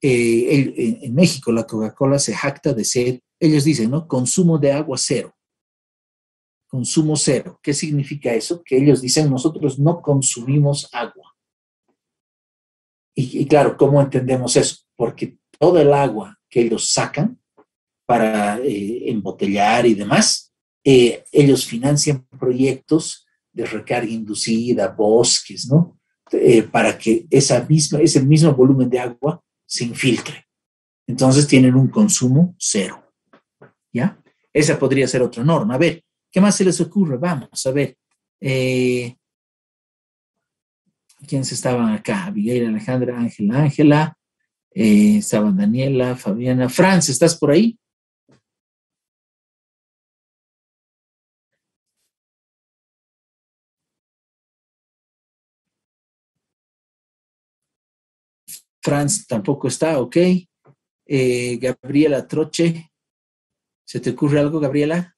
en México la Coca-Cola se jacta de ser, ellos dicen, ¿no? Consumo de agua cero. Consumo cero. ¿Qué significa eso? Que ellos dicen, nosotros no consumimos agua. Y claro, ¿cómo entendemos eso? Porque todo el agua que ellos sacan para embotellar y demás, ellos financian proyectos de recarga inducida, bosques, ¿no? Para que ese mismo volumen de agua se infiltre. Entonces tienen un consumo cero, ¿ya? Esa podría ser otra norma. A ver, ¿qué más se les ocurre? Vamos a ver. ¿Quiénes estaban acá? Abigail, Alejandra, Ángela, estaban Daniela, Fabiana. Franz, ¿estás por ahí? Franz tampoco está, ok. Gabriela Troche, ¿se te ocurre algo, Gabriela?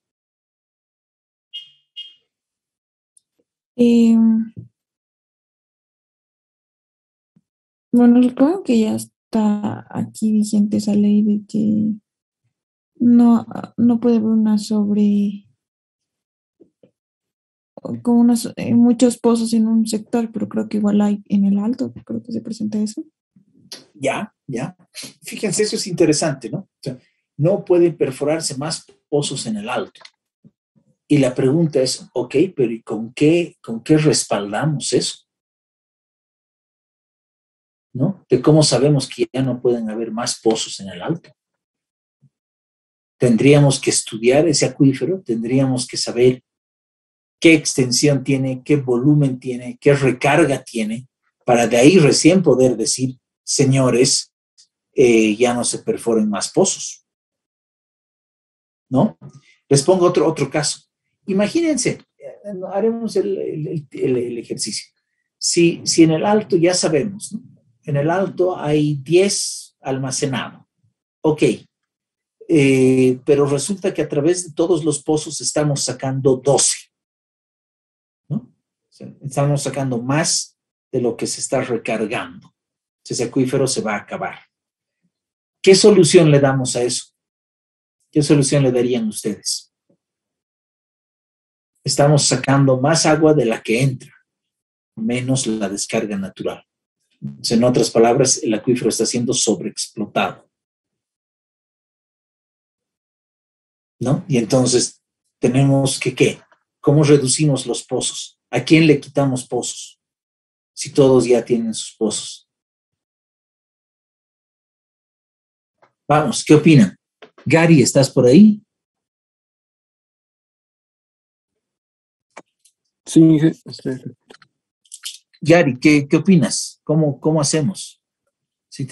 Bueno, supongo que ya está aquí vigente esa ley de que no puede haber como muchos pozos en un sector, pero creo que igual hay en el alto, creo que se presenta eso. Ya. Fíjense, eso es interesante, ¿no? O sea, no pueden perforarse más pozos en el alto. Y la pregunta es, ok, pero ¿y con qué respaldamos eso? ¿No? De cómo sabemos que ya no pueden haber más pozos en el alto. Tendríamos que estudiar ese acuífero, tendríamos que saber qué extensión tiene, qué volumen tiene, qué recarga tiene, para de ahí recién poder decir, señores, ya no se perforen más pozos, ¿no? Les pongo otro caso. Imagínense, haremos el ejercicio. Si en el alto ya sabemos, ¿no? En el alto hay 10 almacenado. Ok, pero resulta que a través de todos los pozos estamos sacando 12, ¿no? O sea, estamos sacando más de lo que se está recargando. Ese acuífero se va a acabar. ¿Qué solución le damos a eso? ¿Qué solución le darían ustedes? Estamos sacando más agua de la que entra, menos la descarga natural. En otras palabras, el acuífero está siendo sobreexplotado, ¿no? Y entonces tenemos que, ¿qué? ¿Cómo reducimos los pozos? ¿A quién le quitamos pozos? Si todos ya tienen sus pozos. Vamos, ¿qué opinan? Gary, ¿estás por ahí? Sí, Yari, ¿qué opinas? ¿Cómo hacemos? Si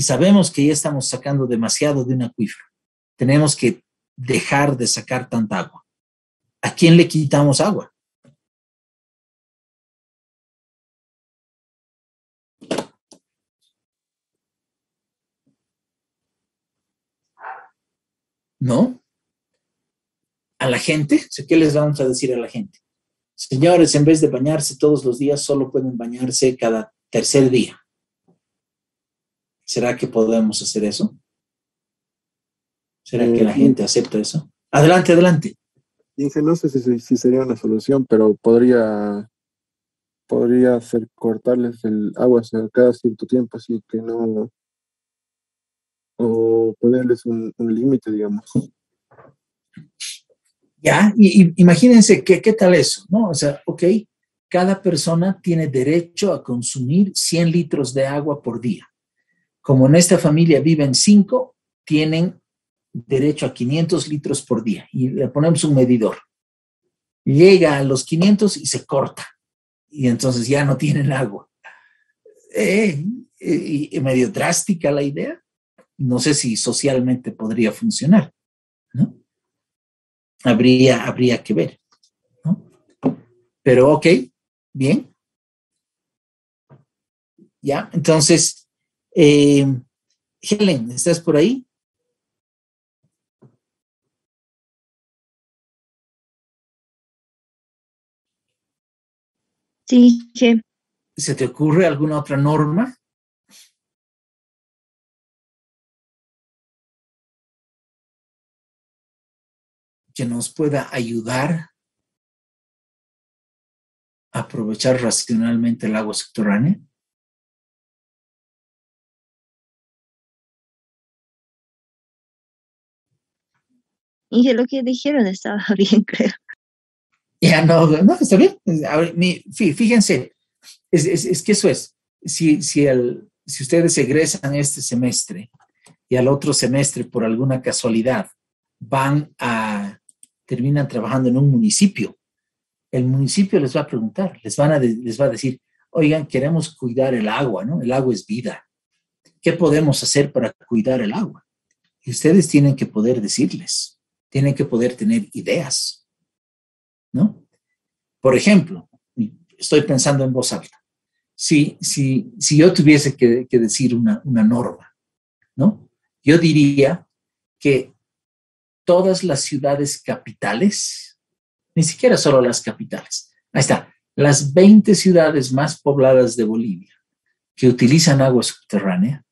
sabemos que ya estamos sacando demasiado de un acuífero, tenemos que dejar de sacar tanta agua. ¿A quién le quitamos agua? ¿No? ¿A la gente? ¿Qué les vamos a decir a la gente? Señores, en vez de bañarse todos los días, solo pueden bañarse cada tercer día. ¿Será que podemos hacer eso? ¿Será que la gente acepta eso? Adelante, adelante. Dije, no sé si sería una solución, pero podría ser cortarles el agua cada cierto tiempo, así que no, o ponerles un límite, digamos. Ya, y imagínense qué tal eso, ¿no? O sea, ok, cada persona tiene derecho a consumir 100 litros de agua por día. Como en esta familia viven 5, tienen derecho a 500 litros por día. Y le ponemos un medidor. Llega a los 500 y se corta. Y entonces ya no tienen agua. Medio drástica la idea. No sé si socialmente podría funcionar, ¿no? Habría que ver, ¿no? Pero ok, bien. Ya, entonces, Helen, ¿estás por ahí? Sí, que ¿Se te ocurre alguna otra norma? Que nos pueda ayudar a aprovechar racionalmente el agua subterránea. y lo que dijeron estaba bien, creo. Ya, no, está bien. A ver, fíjense, es que eso es. Si ustedes egresan este semestre y al otro semestre, por alguna casualidad, terminan trabajando en un municipio, el municipio les va a preguntar, les va a decir, oigan, queremos cuidar el agua, ¿no? El agua es vida. ¿Qué podemos hacer para cuidar el agua? Y ustedes tienen que poder decirles, tienen que poder tener ideas, ¿no? Por ejemplo, estoy pensando en voz alta. Si yo tuviese que decir una norma, ¿no? Yo diría que todas las ciudades capitales, ni siquiera solo las capitales, ahí está, las 20 ciudades más pobladas de Bolivia que utilizan agua subterránea,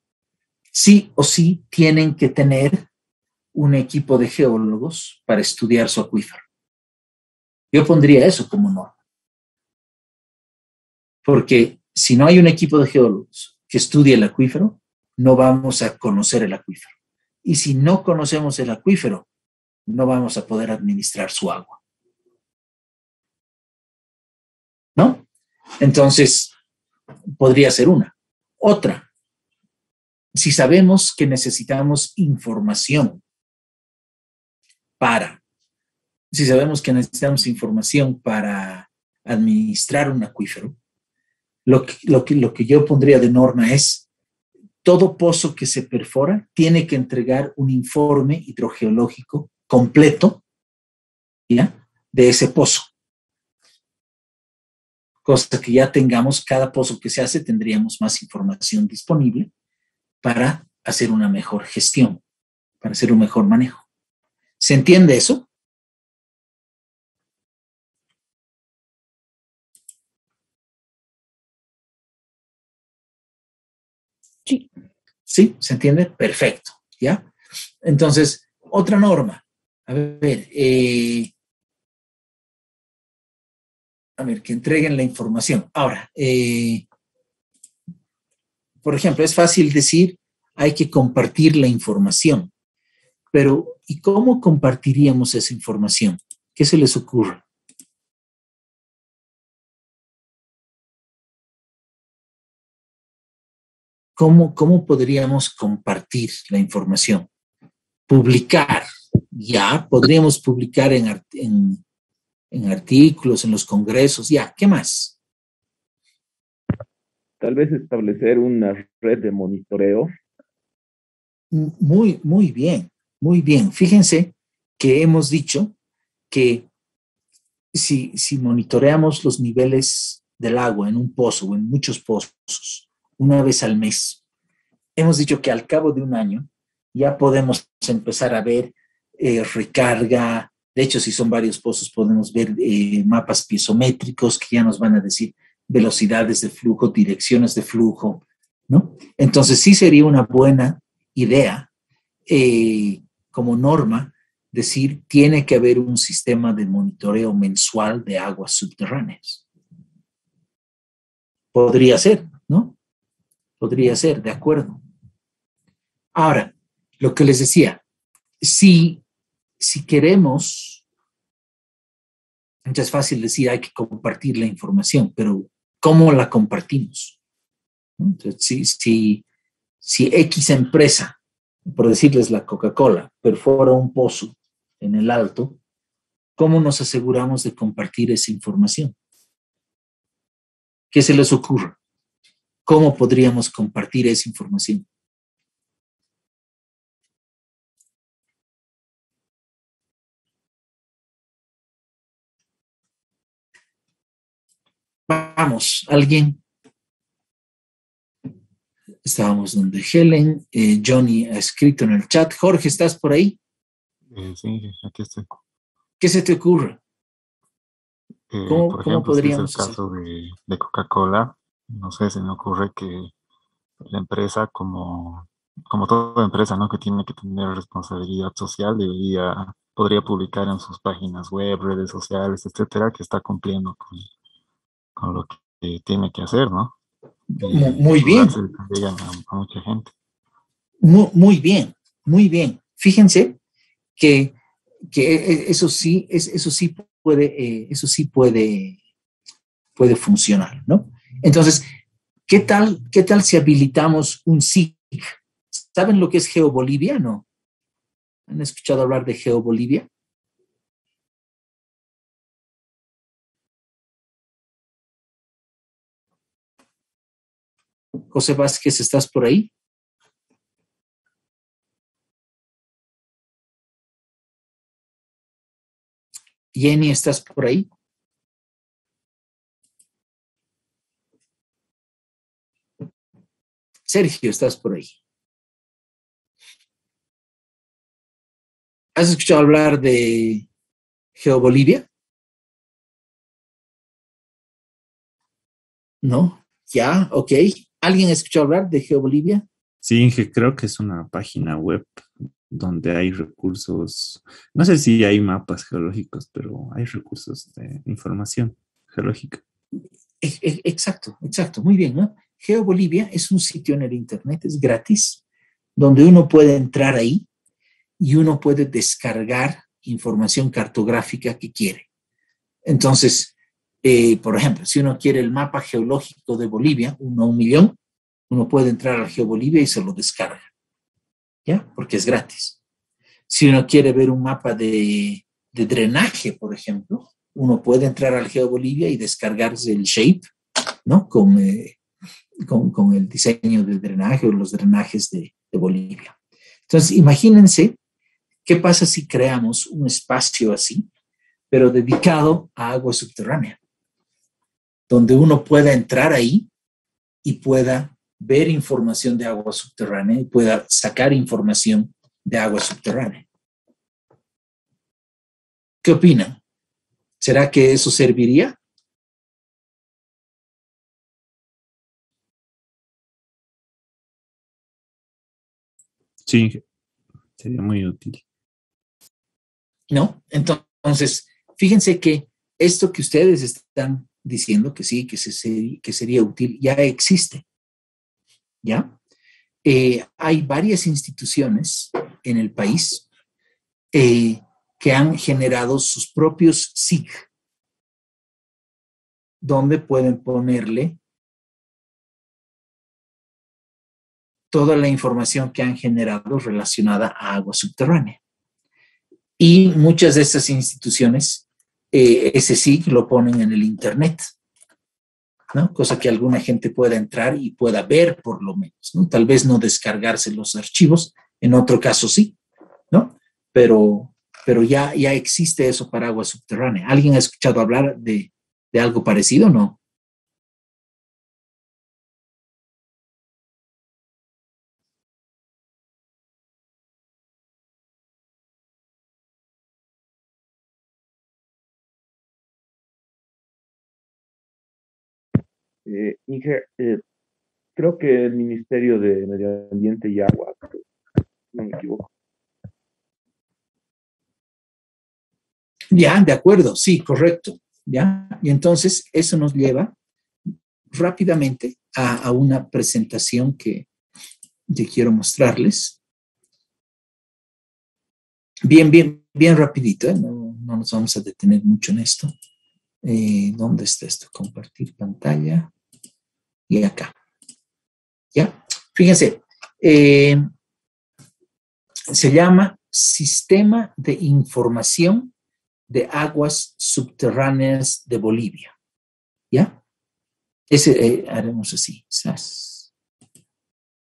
sí o sí tienen que tener un equipo de geólogos para estudiar su acuífero. Yo pondría eso como norma. Porque si no hay un equipo de geólogos que estudie el acuífero, no vamos a conocer el acuífero. Y si no conocemos el acuífero, no vamos a poder administrar su agua. ¿No? Entonces, podría ser una. Otra, si sabemos que necesitamos información para administrar un acuífero, lo que yo pondría de norma es todo pozo que se perfora tiene que entregar un informe hidrogeológico completo, ¿ya?, de ese pozo. Cosa que ya tengamos, cada pozo que se hace, tendríamos más información disponible para hacer una mejor gestión, para hacer un mejor manejo. ¿Se entiende eso? Sí. ¿Sí? ¿Se entiende? Perfecto. ¿Ya? Entonces, otra norma. A ver, que entreguen la información. Ahora, por ejemplo, es fácil decir, hay que compartir la información. Pero, ¿y cómo compartiríamos esa información? ¿Qué se les ocurre? ¿Cómo podríamos compartir la información? Publicar. Ya, podríamos publicar en en artículos, en los congresos, ya, ¿qué más? Tal vez establecer una red de monitoreo. Muy bien, muy bien. Fíjense que hemos dicho que si monitoreamos los niveles del agua en un pozo o en muchos pozos una vez al mes, hemos dicho que al cabo de un año ya podemos empezar a ver recarga. De hecho, si son varios pozos, podemos ver mapas piezométricos que ya nos van a decir velocidades de flujo, direcciones de flujo, ¿no? Entonces, sí sería una buena idea, como norma, decir, tiene que haber un sistema de monitoreo mensual de aguas subterráneas. Podría ser, ¿no? Podría ser, de acuerdo. Ahora, lo que les decía, si queremos, es fácil decir hay que compartir la información, pero ¿cómo la compartimos? Entonces, si X empresa, por decirles la Coca-Cola, perfora un pozo en el alto, ¿cómo nos aseguramos de compartir esa información? ¿Qué se les ocurre? ¿Cómo podríamos compartir esa información? Vamos, ¿alguien? Estábamos donde Helen, Johnny ha escrito en el chat. Jorge, ¿estás por ahí? Sí, aquí estoy. ¿Qué se te ocurre? Por ejemplo, si es el caso de Coca-Cola, no sé, se me ocurre que la empresa, como toda empresa, ¿no?, que tiene que tener responsabilidad social, podría publicar en sus páginas web, redes sociales, etcétera, que está cumpliendo con lo que tiene que hacer, ¿no? Muy bien. Que llegan a mucha gente. Muy bien, muy bien. Fíjense que eso sí puede funcionar, ¿no? Entonces, ¿qué tal si habilitamos un SIG? ¿Saben lo que es GeoBolivia, no? ¿Han escuchado hablar de GeoBolivia? José Vázquez, ¿estás por ahí? Jenny, ¿estás por ahí? Sergio, ¿estás por ahí? ¿Has escuchado hablar de GeoBolivia? ¿No? Ya, ok. ¿Alguien ha escuchado hablar de GeoBolivia? Sí, creo que es una página web donde hay recursos, no sé si hay mapas geológicos, pero hay recursos de información geológica. Exacto, muy bien, ¿no? GeoBolivia es un sitio en el internet, es gratis, donde uno puede entrar ahí y uno puede descargar información cartográfica que quiere. Entonces, por ejemplo, si uno quiere el mapa geológico de Bolivia, 1 a 1 millón, uno puede entrar a GeoBolivia y se lo descarga, ¿ya? Porque es gratis. Si uno quiere ver un mapa de drenaje, por ejemplo, uno puede entrar al GeoBolivia y descargarse el shape, ¿no? Con el diseño de drenaje o los drenajes de Bolivia. Entonces, imagínense qué pasa si creamos un espacio así, pero dedicado a agua subterránea, donde uno pueda entrar ahí y pueda ver información de agua subterránea y pueda sacar información de agua subterránea. ¿Qué opinan? ¿Será que eso serviría? Sí, sería muy útil. ¿No? Entonces, fíjense que esto que ustedes están diciendo que sí, que sería útil, ya existe. ¿Ya? Hay varias instituciones en el país que han generado sus propios SIG, donde pueden ponerle toda la información que han generado relacionada a agua subterránea. Y muchas de estas instituciones ese SIG lo ponen en el Internet, ¿no? Cosa que alguna gente pueda entrar y pueda ver por lo menos, ¿no? Tal vez no descargarse los archivos, en otro caso sí, ¿no? Pero ya existe eso para agua subterránea. ¿Alguien ha escuchado hablar de algo parecido o no? Inge, creo que el Ministerio de Medio Ambiente y Agua, no me equivoco. Ya, de acuerdo, sí, correcto. ¿Ya? Y entonces eso nos lleva rápidamente a una presentación que quiero mostrarles. Bien rapidito, ¿eh? No nos vamos a detener mucho en esto. ¿Dónde está esto? Compartir pantalla. Y acá. ¿Ya? Fíjense, se llama Sistema de Información de Aguas Subterráneas de Bolivia. ¿Ya? Haremos así.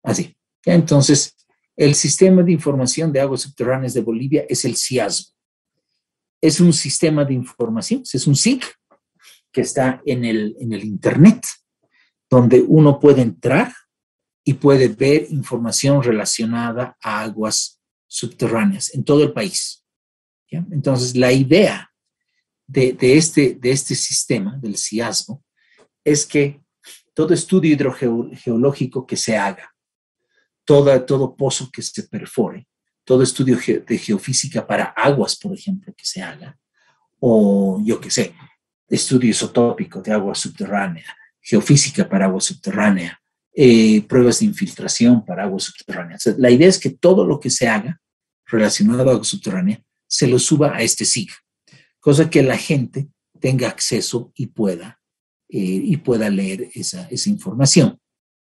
Así. ¿Ya? Entonces, el Sistema de Información de Aguas Subterráneas de Bolivia es el SIASBO. Es un sistema de información, es un SIG que está en el Internet, donde uno puede entrar y puede ver información relacionada a aguas subterráneas en todo el país. ¿Ya? Entonces, la idea de este sistema, del SIASBO, es que todo estudio hidrogeológico que se haga, todo pozo que se perfore, todo estudio de geofísica para aguas, por ejemplo, que se haga, o yo qué sé, estudio isotópico de agua subterránea, geofísica para agua subterránea, pruebas de infiltración para agua subterránea. O sea, la idea es que todo lo que se haga relacionado a agua subterránea se lo suba a este SIG, cosa que la gente tenga acceso y pueda leer esa información.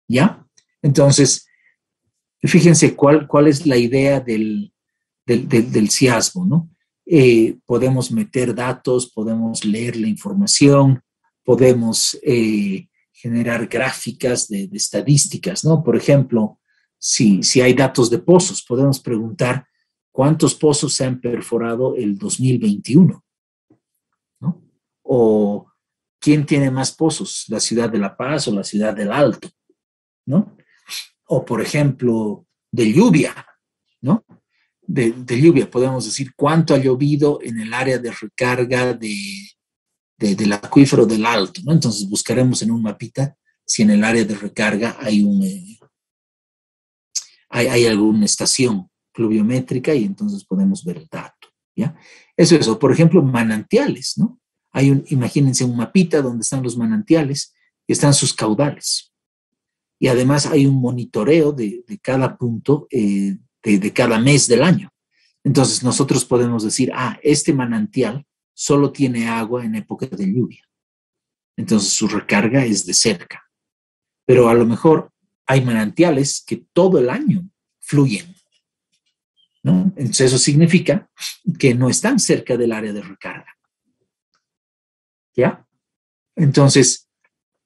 ¿Ya? Entonces, fíjense cuál es la idea del SIASBO, ¿no? Podemos meter datos, podemos leer la información, podemos generar gráficas de estadísticas, ¿no? Por ejemplo, si hay datos de pozos, podemos preguntar cuántos pozos se han perforado el 2021, ¿no? O quién tiene más pozos, la ciudad de La Paz o la ciudad del Alto, ¿no? O, por ejemplo, de lluvia, ¿no? De lluvia, podemos decir cuánto ha llovido en el área de recarga del acuífero del Alto, ¿no? Entonces buscaremos en un mapita si en el área de recarga hay alguna estación pluviométrica y entonces podemos ver el dato, ¿ya? Eso, por ejemplo, manantiales, ¿no? Imagínense un mapita donde están los manantiales y están sus caudales. Y además hay un monitoreo de cada punto de cada mes del año. Entonces nosotros podemos decir, este manantial solo tiene agua en época de lluvia. Entonces su recarga es de cerca. Pero a lo mejor hay manantiales que todo el año fluyen, ¿no? Entonces eso significa que no están cerca del área de recarga. ¿Ya? Entonces,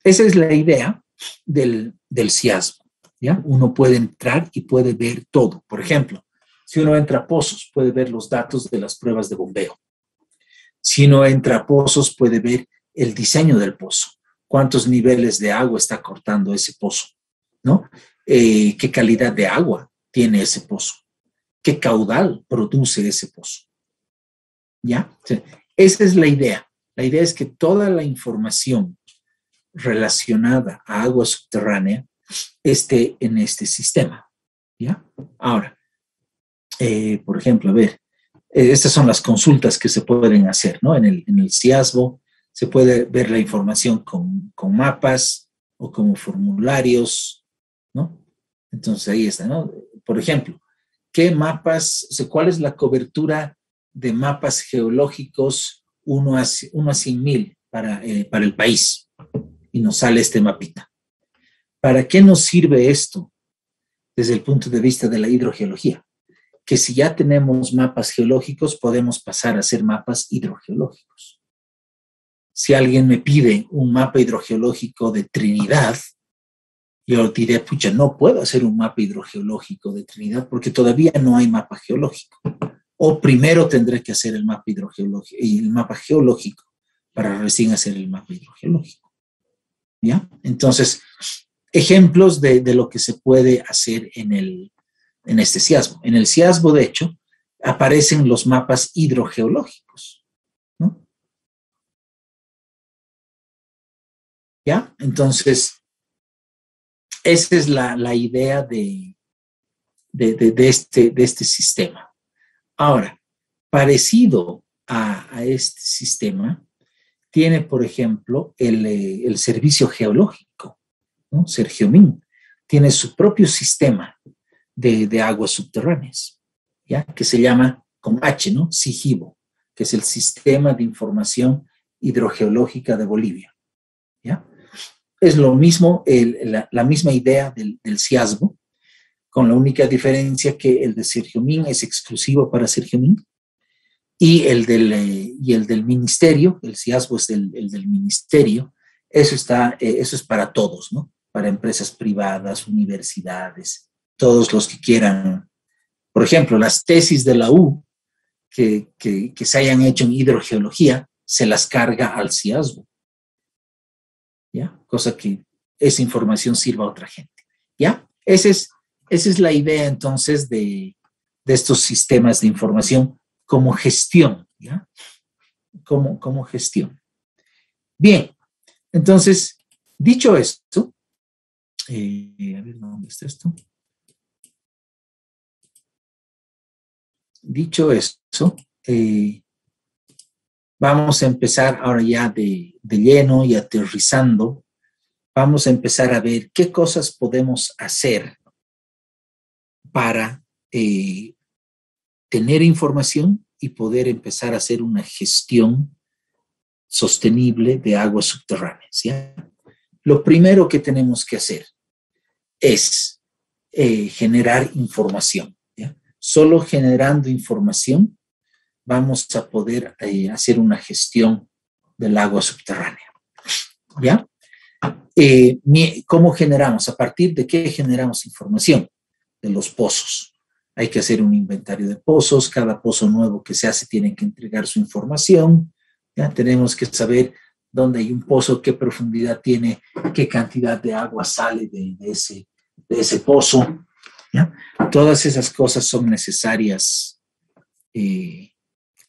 esa es la idea del SIASBO. ¿Ya? Uno puede entrar y puede ver todo. Por ejemplo, si uno entra a pozos, puede ver los datos de las pruebas de bombeo. Si uno entra a pozos, puede ver el diseño del pozo. Cuántos niveles de agua está cortando ese pozo, ¿no? Qué calidad de agua tiene ese pozo. Qué caudal produce ese pozo. ¿Ya? O sea, esa es la idea. La idea es que toda la información relacionada a agua subterránea esté en este sistema. ¿Ya? Ahora, por ejemplo, a ver, estas son las consultas que se pueden hacer, ¿no? En el SIASBO se puede ver la información con mapas o como formularios, ¿no? Entonces ahí está, ¿no? Por ejemplo, ¿qué mapas, o sea, cuál es la cobertura de mapas geológicos 1 a 100,000 para el país? Y nos sale este mapita. ¿Para qué nos sirve esto desde el punto de vista de la hidrogeología? Que si ya tenemos mapas geológicos, podemos pasar a hacer mapas hidrogeológicos. si alguien me pide un mapa hidrogeológico de Trinidad, yo diré, pucha, no puedo hacer un mapa hidrogeológico de Trinidad porque todavía no hay mapa geológico. O primero tendré que hacer el mapa hidrogeológico y el mapa geológico para recién hacer el mapa hidrogeológico. ¿Ya? Entonces, ejemplos de lo que se puede hacer en este SIASBO. En el SIASBO, de hecho, aparecen los mapas hidrogeológicos, ¿no? ¿Ya? Entonces, esa es la idea de este sistema. Ahora, parecido a este sistema, tiene, por ejemplo, el servicio geológico, ¿no? Sergiomin, tiene su propio sistema de aguas subterráneas, ¿ya? Que se llama, con H, ¿no? SIGIBO, que es el Sistema de Información Hidrogeológica de Bolivia, ¿ya? Es lo mismo, la misma idea del SIASBO, con la única diferencia que el de Sergiomin es exclusivo para Sergiomin y el del ministerio, el SIASBO es el del ministerio, eso es para todos, ¿no? Para empresas privadas, universidades, todos los que quieran. Por ejemplo, las tesis de la U que se hayan hecho en hidrogeología, se las carga al SIASBO, ¿ya? Cosa que esa información sirva a otra gente, ¿ya? Esa es la idea, entonces, de estos sistemas de información como gestión, ¿ya? Como gestión. Bien, entonces, dicho esto, a ver, ¿dónde está esto? Dicho eso, vamos a empezar ahora ya de lleno y aterrizando. Vamos a empezar a ver qué cosas podemos hacer para tener información y poder empezar a hacer una gestión sostenible de aguas subterráneas, ¿ya? Lo primero que tenemos que hacer es generar información, ¿ya? Solo generando información vamos a poder hacer una gestión del agua subterránea, ¿ya? ¿Cómo generamos? ¿A partir de qué generamos información? De los pozos. Hay que hacer un inventario de pozos, cada pozo nuevo que se hace tiene que entregar su información, ¿ya? Tenemos que saber dónde hay un pozo, qué profundidad tiene, qué cantidad de agua sale de ese pozo, ¿ya? Todas esas cosas son necesarias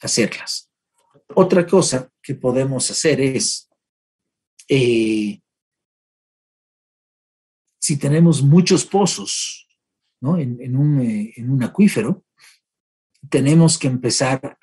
hacerlas. Otra cosa que podemos hacer es, si tenemos muchos pozos, ¿no? en un acuífero, tenemos que empezar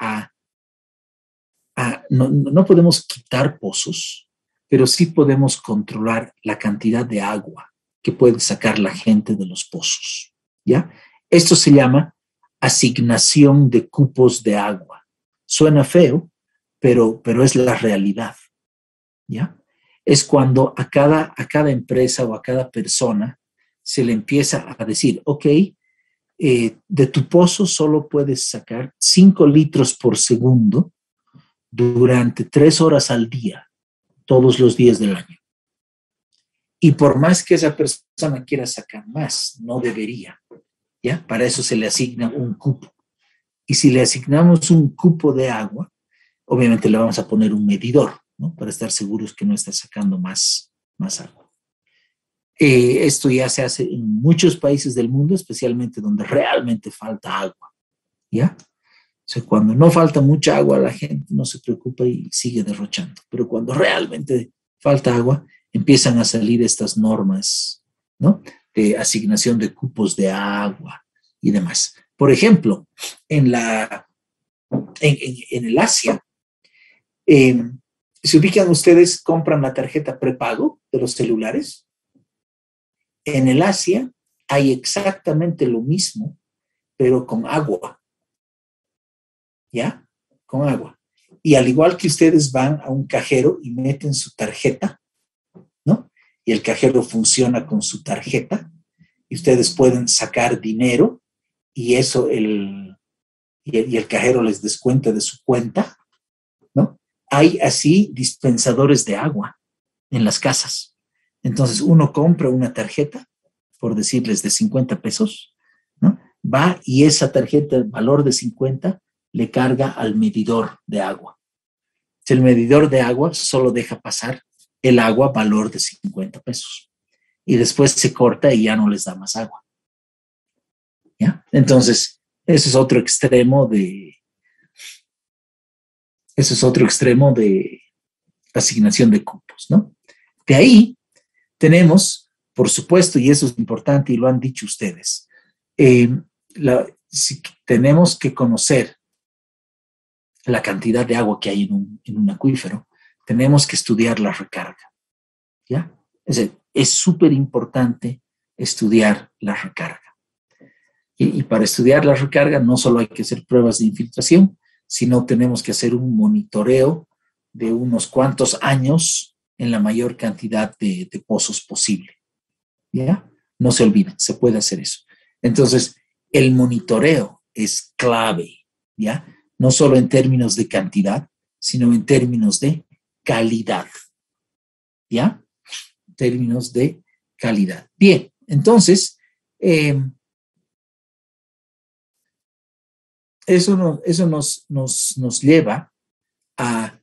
no podemos quitar pozos, pero sí podemos controlar la cantidad de agua que puede sacar la gente de los pozos, ¿ya? Esto se llama asignación de cupos de agua. Suena feo, pero es la realidad, ¿ya? Es cuando a cada empresa o a cada persona se le empieza a decir, ok, de tu pozo solo puedes sacar 5 litros por segundo durante 3 horas al día, todos los días del año. Y por más que esa persona quiera sacar más, no debería, ¿ya? Para eso se le asigna un cupo. Y si le asignamos un cupo de agua, obviamente le vamos a poner un medidor, ¿no? Para estar seguros que no está sacando más agua. Esto ya se hace en muchos países del mundo, especialmente donde realmente falta agua, ¿ya? O sea, cuando no falta mucha agua, la gente no se preocupa y sigue derrochando. Pero cuando realmente falta agua, empiezan a salir estas normas, ¿no? De asignación de cupos de agua y demás. Por ejemplo, en el Asia, ¿se ubican ustedes, compran la tarjeta prepago de los celulares? En el Asia hay exactamente lo mismo, pero con agua. ¿Ya? Con agua. Y al igual que ustedes van a un cajero y meten su tarjeta, ¿no? Y el cajero funciona con su tarjeta, y ustedes pueden sacar dinero, y eso y el cajero les descuenta de su cuenta, ¿no? hay así dispensadores de agua en las casas. Entonces uno compra una tarjeta, por decirles de 50 pesos, ¿no? Va y esa tarjeta, el valor de 50, le carga al medidor de agua. El medidor de agua solo deja pasar el agua valor de 50 pesos. Y después se corta y ya no les da más agua. ¿Ya? Entonces, ese es otro extremo de asignación de cupos, ¿no? De ahí tenemos, por supuesto, y eso es importante y lo han dicho ustedes, si tenemos que conocer la cantidad de agua que hay en un acuífero, tenemos que estudiar la recarga, ¿ya? Es súper importante estudiar la recarga. Y para estudiar la recarga no solo hay que hacer pruebas de infiltración, sino tenemos que hacer un monitoreo de unos cuantos años en la mayor cantidad de pozos posible, ¿ya? No se olviden, se puede hacer eso. Entonces, el monitoreo es clave, ¿ya? No solo en términos de cantidad, sino en términos de calidad, ¿ya? Términos de calidad. Bien, entonces, eso nos lleva a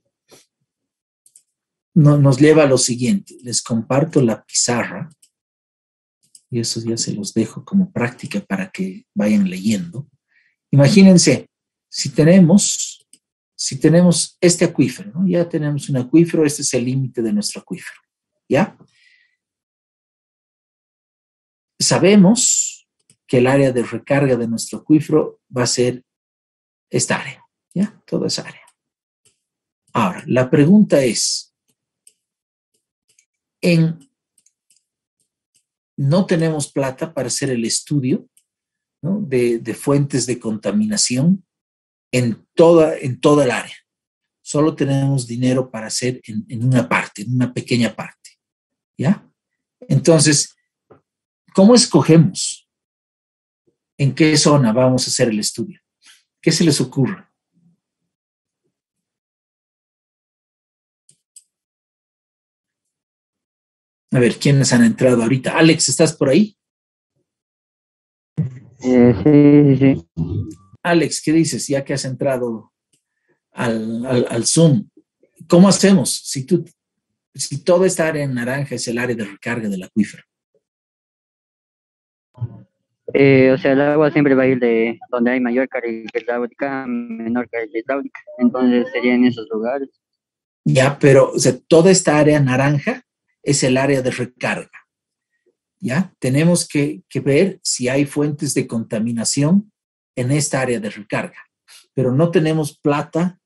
lo siguiente. Les comparto la pizarra y eso ya se los dejo como práctica para que vayan leyendo. Imagínense, si tenemos este acuífero, ¿no? Ya tenemos un acuífero, este es el límite de nuestro acuífero, ¿ya? Sabemos que el área de recarga de nuestro acuífero va a ser esta área, ¿ya? Toda esa área. Ahora, la pregunta es, no tenemos plata para hacer el estudio, ¿no? de fuentes de contaminación en toda el área. Solo tenemos dinero para hacer en una parte, en una pequeña parte, ¿ya? Entonces, ¿cómo escogemos en qué zona vamos a hacer el estudio? ¿Qué se les ocurre? A ver, ¿quiénes han entrado ahorita? Alex, ¿estás por ahí? Sí. Alex, ¿qué dices? Ya que has entrado al Zoom, ¿cómo hacemos si toda esta área en naranja es el área de recarga del acuífero? O sea, el agua siempre va a ir de donde hay mayor carga hidráulica, menor carga hidráulica. Entonces sería en esos lugares. Ya, pero o sea, toda esta área naranja es el área de recarga. ¿Ya? Tenemos que ver si hay fuentes de contaminación en esta área de recarga, pero no tenemos plata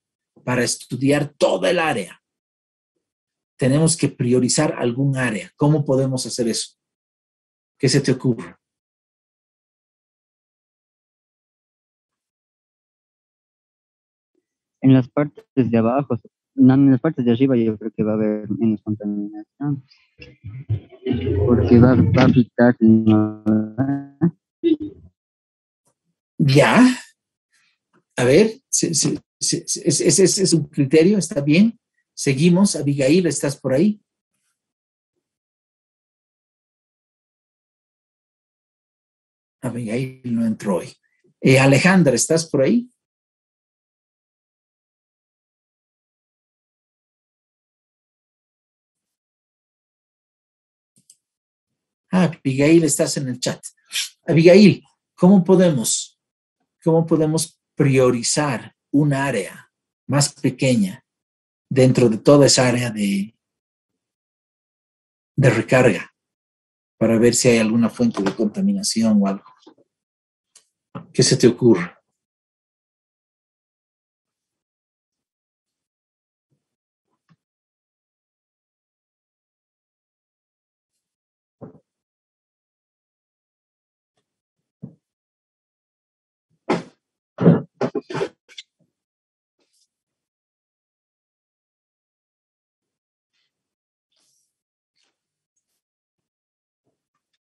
para estudiar toda el área. Tenemos que priorizar algún área. ¿Cómo podemos hacer eso? ¿Qué se te ocurre? En las partes de abajo, no, en las partes de arriba yo creo que va a haber menos contaminación, porque va a afectar, ¿no? Ya, a ver, ese es un criterio, está bien. Seguimos, Abigail, ¿estás por ahí? Abigail no entró hoy. Alejandra, ¿estás por ahí? Abigail, estás en el chat. Abigail, ¿cómo podemos priorizar un área más pequeña dentro de toda esa área de recarga para ver si hay alguna fuente de contaminación o algo? ¿Qué se te ocurre?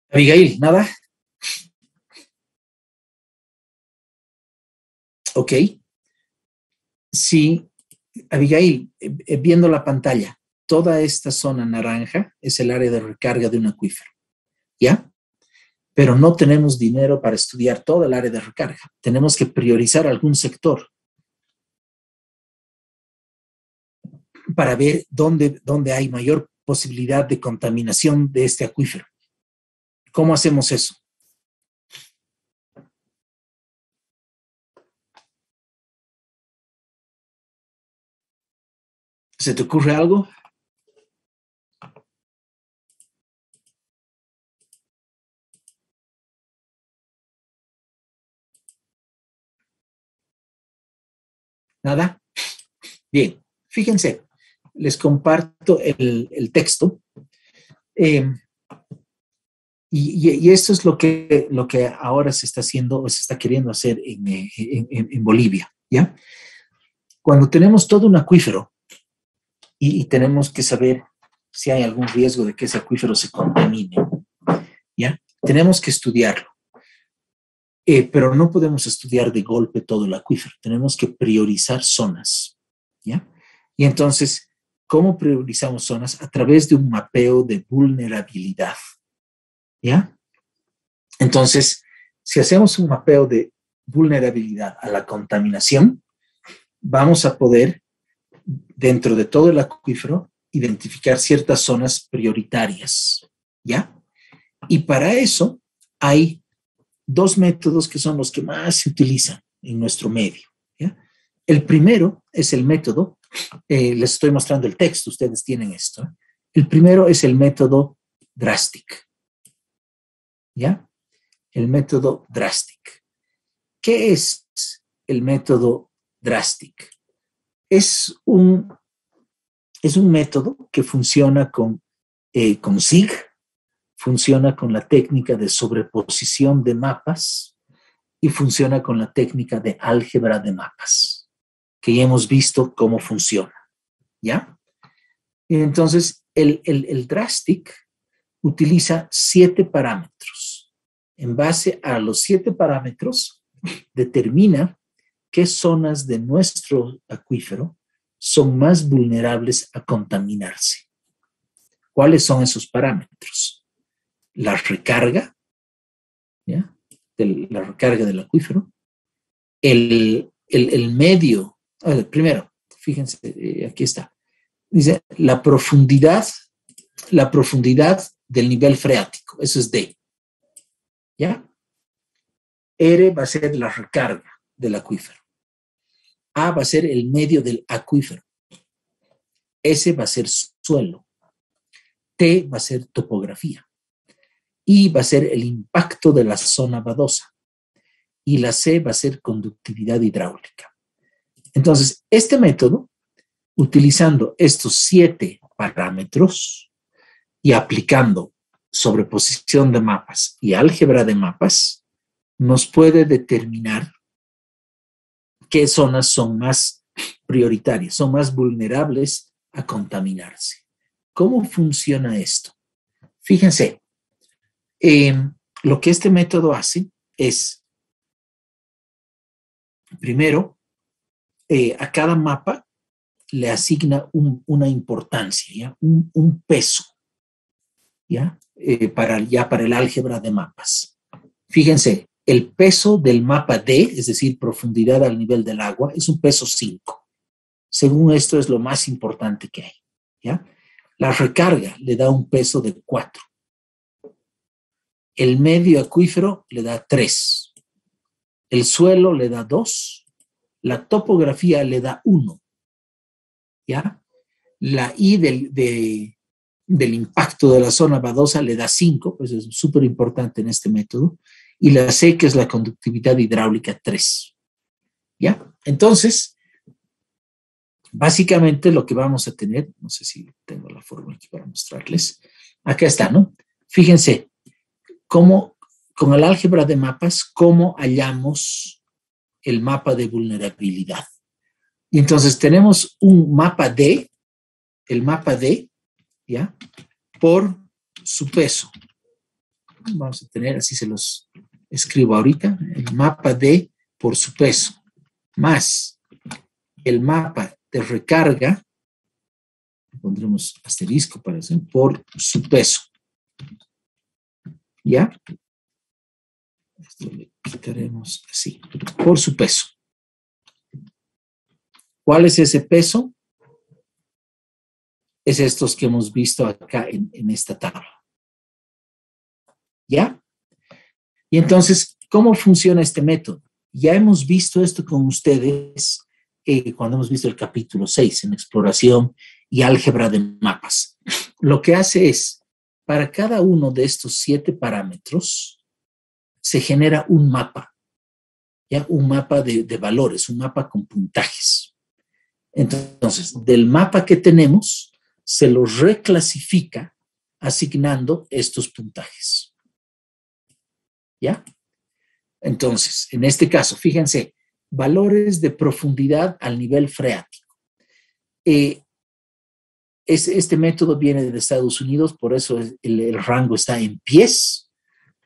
Abigail, ¿nada? Ok. Si Abigail, viendo la pantalla, toda esta zona naranja es el área de recarga de un acuífero, ¿ya? Pero no tenemos dinero para estudiar toda el área de recarga. Tenemos que priorizar algún sector para ver dónde hay mayor posibilidad de contaminación de este acuífero. ¿Cómo hacemos eso? ¿Se te ocurre algo? ¿Nada? Bien, fíjense, les comparto el texto. Y esto es lo que ahora se está haciendo o se está queriendo hacer en Bolivia, ¿ya? Cuando tenemos todo un acuífero y tenemos que saber si hay algún riesgo de que ese acuífero se contamine, ¿ya? Tenemos que estudiarlo. Pero no podemos estudiar de golpe todo el acuífero. Tenemos que priorizar zonas, ¿ya? Y entonces, ¿cómo priorizamos zonas? A través de un mapeo de vulnerabilidad, ¿ya? Entonces, si hacemos un mapeo de vulnerabilidad a la contaminación, vamos a poder, dentro de todo el acuífero, identificar ciertas zonas prioritarias, ¿ya? Y para eso hay dos métodos que son los que más se utilizan en nuestro medio, ¿ya? El primero es el método, les estoy mostrando el texto, ustedes tienen esto, ¿eh? El primero es el método DRASTIC, ¿ya? El método DRASTIC. ¿Qué es el método DRASTIC? Es un método que funciona con SIG, funciona con la técnica de sobreposición de mapas y funciona con la técnica de álgebra de mapas, que ya hemos visto cómo funciona, ¿ya? Y entonces, el DRASTIC utiliza 7 parámetros. En base a los 7 parámetros, determina qué zonas de nuestro acuífero son más vulnerables a contaminarse. ¿Cuáles son esos parámetros? La recarga, ¿ya? La recarga del acuífero, el medio, primero, fíjense, aquí está, dice la profundidad del nivel freático, eso es D, ¿ya? R va a ser la recarga del acuífero, A va a ser el medio del acuífero, S va a ser suelo, T va a ser topografía, I va a ser el impacto de la zona badosa y la C va a ser conductividad hidráulica. Entonces, este método, utilizando estos 7 parámetros y aplicando sobreposición de mapas y álgebra de mapas, nos puede determinar qué zonas son más prioritarias, son más vulnerables a contaminarse. ¿Cómo funciona esto? Fíjense, lo que este método hace es, primero, a cada mapa le asigna una importancia, ¿ya? Un peso, ¿ya? Para el álgebra de mapas. Fíjense, el peso del mapa D, es decir, profundidad al nivel del agua, es un peso 5. Según esto es lo más importante que hay, ¿ya? La recarga le da un peso de 4. El medio acuífero le da 3. El suelo le da 2. La topografía le da 1. ¿Ya? La I del impacto de la zona badosa le da 5, pues es súper importante en este método. Y la C, que es la conductividad hidráulica, 3. ¿Ya? Entonces, básicamente lo que vamos a tener, no sé si tengo la fórmula aquí para mostrarles. Acá está, ¿no? Fíjense, cómo, con el álgebra de mapas, cómo hallamos el mapa de vulnerabilidad. Y entonces tenemos un mapa D, el mapa D, ¿ya? Por su peso. Vamos a tener, así se los escribo ahorita, el mapa D por su peso, más el mapa de recarga, pondremos asterisco para eso, por su peso. ¿Ya? Esto le quitaremos así, por su peso. ¿Cuál es ese peso? Es estos que hemos visto acá en esta tabla. ¿Ya? Y entonces, ¿cómo funciona este método? Ya hemos visto esto con ustedes cuando hemos visto el capítulo 6 en exploración y álgebra de mapas. Lo que hace es, para cada uno de estos 7 parámetros, se genera un mapa, ¿ya? Un mapa de valores, un mapa con puntajes. Entonces, del mapa que tenemos, se lo reclasifica asignando estos puntajes. ¿Ya? Entonces, en este caso, fíjense, valores de profundidad al nivel freático. Este método viene de Estados Unidos, por eso el rango está en pies.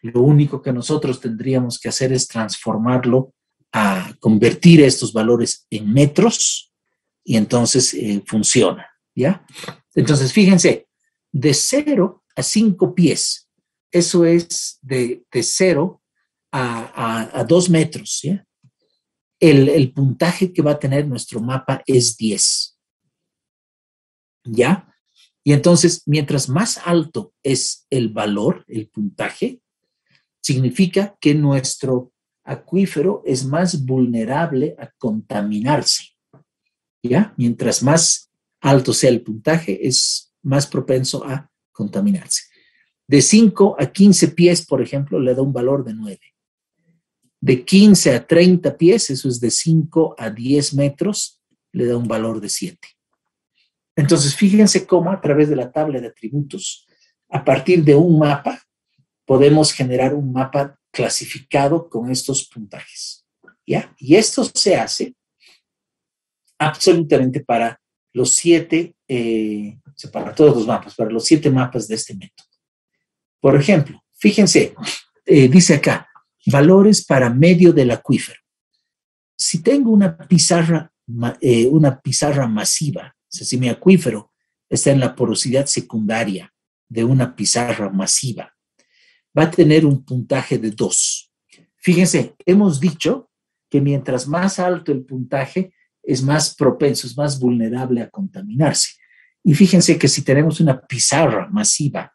Lo único que nosotros tendríamos que hacer es transformarlo a convertir estos valores en metros y entonces funciona, ¿ya? Entonces, fíjense, de 0 a 5 pies, eso es de 0 a 2 metros, ¿ya? El puntaje que va a tener nuestro mapa es 10, ¿ya? Y entonces, mientras más alto es el valor, el puntaje, significa que nuestro acuífero es más vulnerable a contaminarse, ¿ya? Mientras más alto sea el puntaje, es más propenso a contaminarse. De 5 a 15 pies, por ejemplo, le da un valor de 9. De 15 a 30 pies, eso es de 5 a 10 metros, le da un valor de 7. Entonces, fíjense cómo a través de la tabla de atributos, a partir de un mapa, podemos generar un mapa clasificado con estos puntajes, ¿ya? Y esto se hace absolutamente para los 7, para todos los mapas, para los 7 mapas de este método. Por ejemplo, fíjense, dice acá, valores para medio del acuífero. Si tengo una pizarra masiva, o sea, si mi acuífero está en la porosidad secundaria de una pizarra masiva, va a tener un puntaje de 2. Fíjense, hemos dicho que mientras más alto el puntaje, es más propenso, es más vulnerable a contaminarse. Y fíjense que si tenemos una pizarra masiva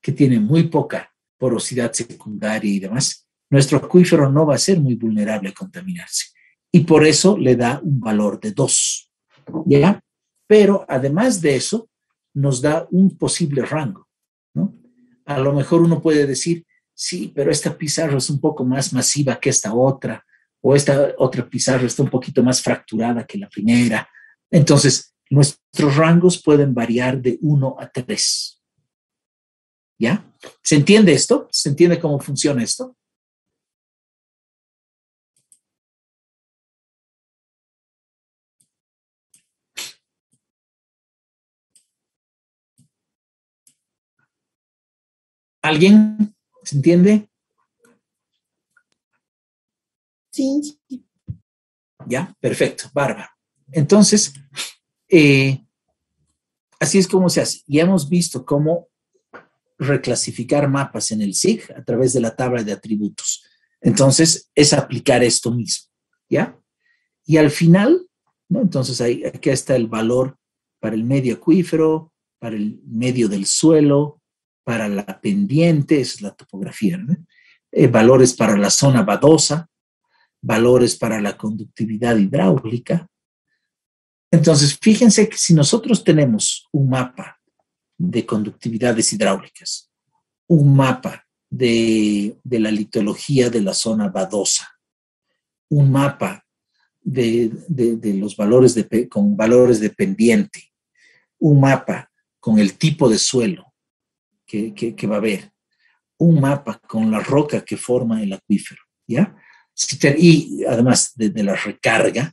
que tiene muy poca porosidad secundaria y demás, nuestro acuífero no va a ser muy vulnerable a contaminarse. Y por eso le da un valor de 2. ¿Ya? Pero además de eso, nos da un posible rango, ¿no? A lo mejor uno puede decir, sí, pero esta pizarra es un poco más masiva que esta otra, o esta otra pizarra está un poquito más fracturada que la primera. Entonces, nuestros rangos pueden variar de 1 a 3. ¿Ya? ¿Se entiende esto? ¿Se entiende cómo funciona esto? ¿Alguien? ¿Se entiende? Sí. Ya, perfecto, bárbaro. Entonces, así es como se hace. Ya hemos visto cómo reclasificar mapas en el SIG a través de la tabla de atributos. Entonces, es aplicar esto mismo, ¿ya? Y al final, ¿no? Entonces, aquí está el valor para el medio acuífero, para el medio del suelo, para la pendiente, esa es la topografía, ¿no? Valores para la zona badosa, valores para la conductividad hidráulica. Entonces, fíjense que si nosotros tenemos un mapa de conductividades hidráulicas, un mapa de la litología de la zona badosa, un mapa de los valores con valores de pendiente, un mapa con el tipo de suelo que va a haber, un mapa con la roca que forma el acuífero, ¿ya? Y además de la recarga,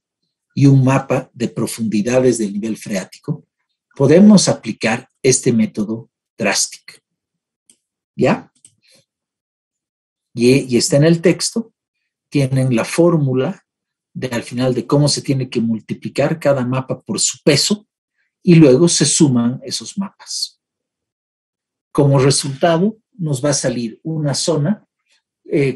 y un mapa de profundidades del nivel freático, podemos aplicar este método DRASTIC, ¿ya? Y está en el texto, tienen la fórmula al final de cómo se tiene que multiplicar cada mapa por su peso y luego se suman esos mapas. Como resultado, nos va a salir una zona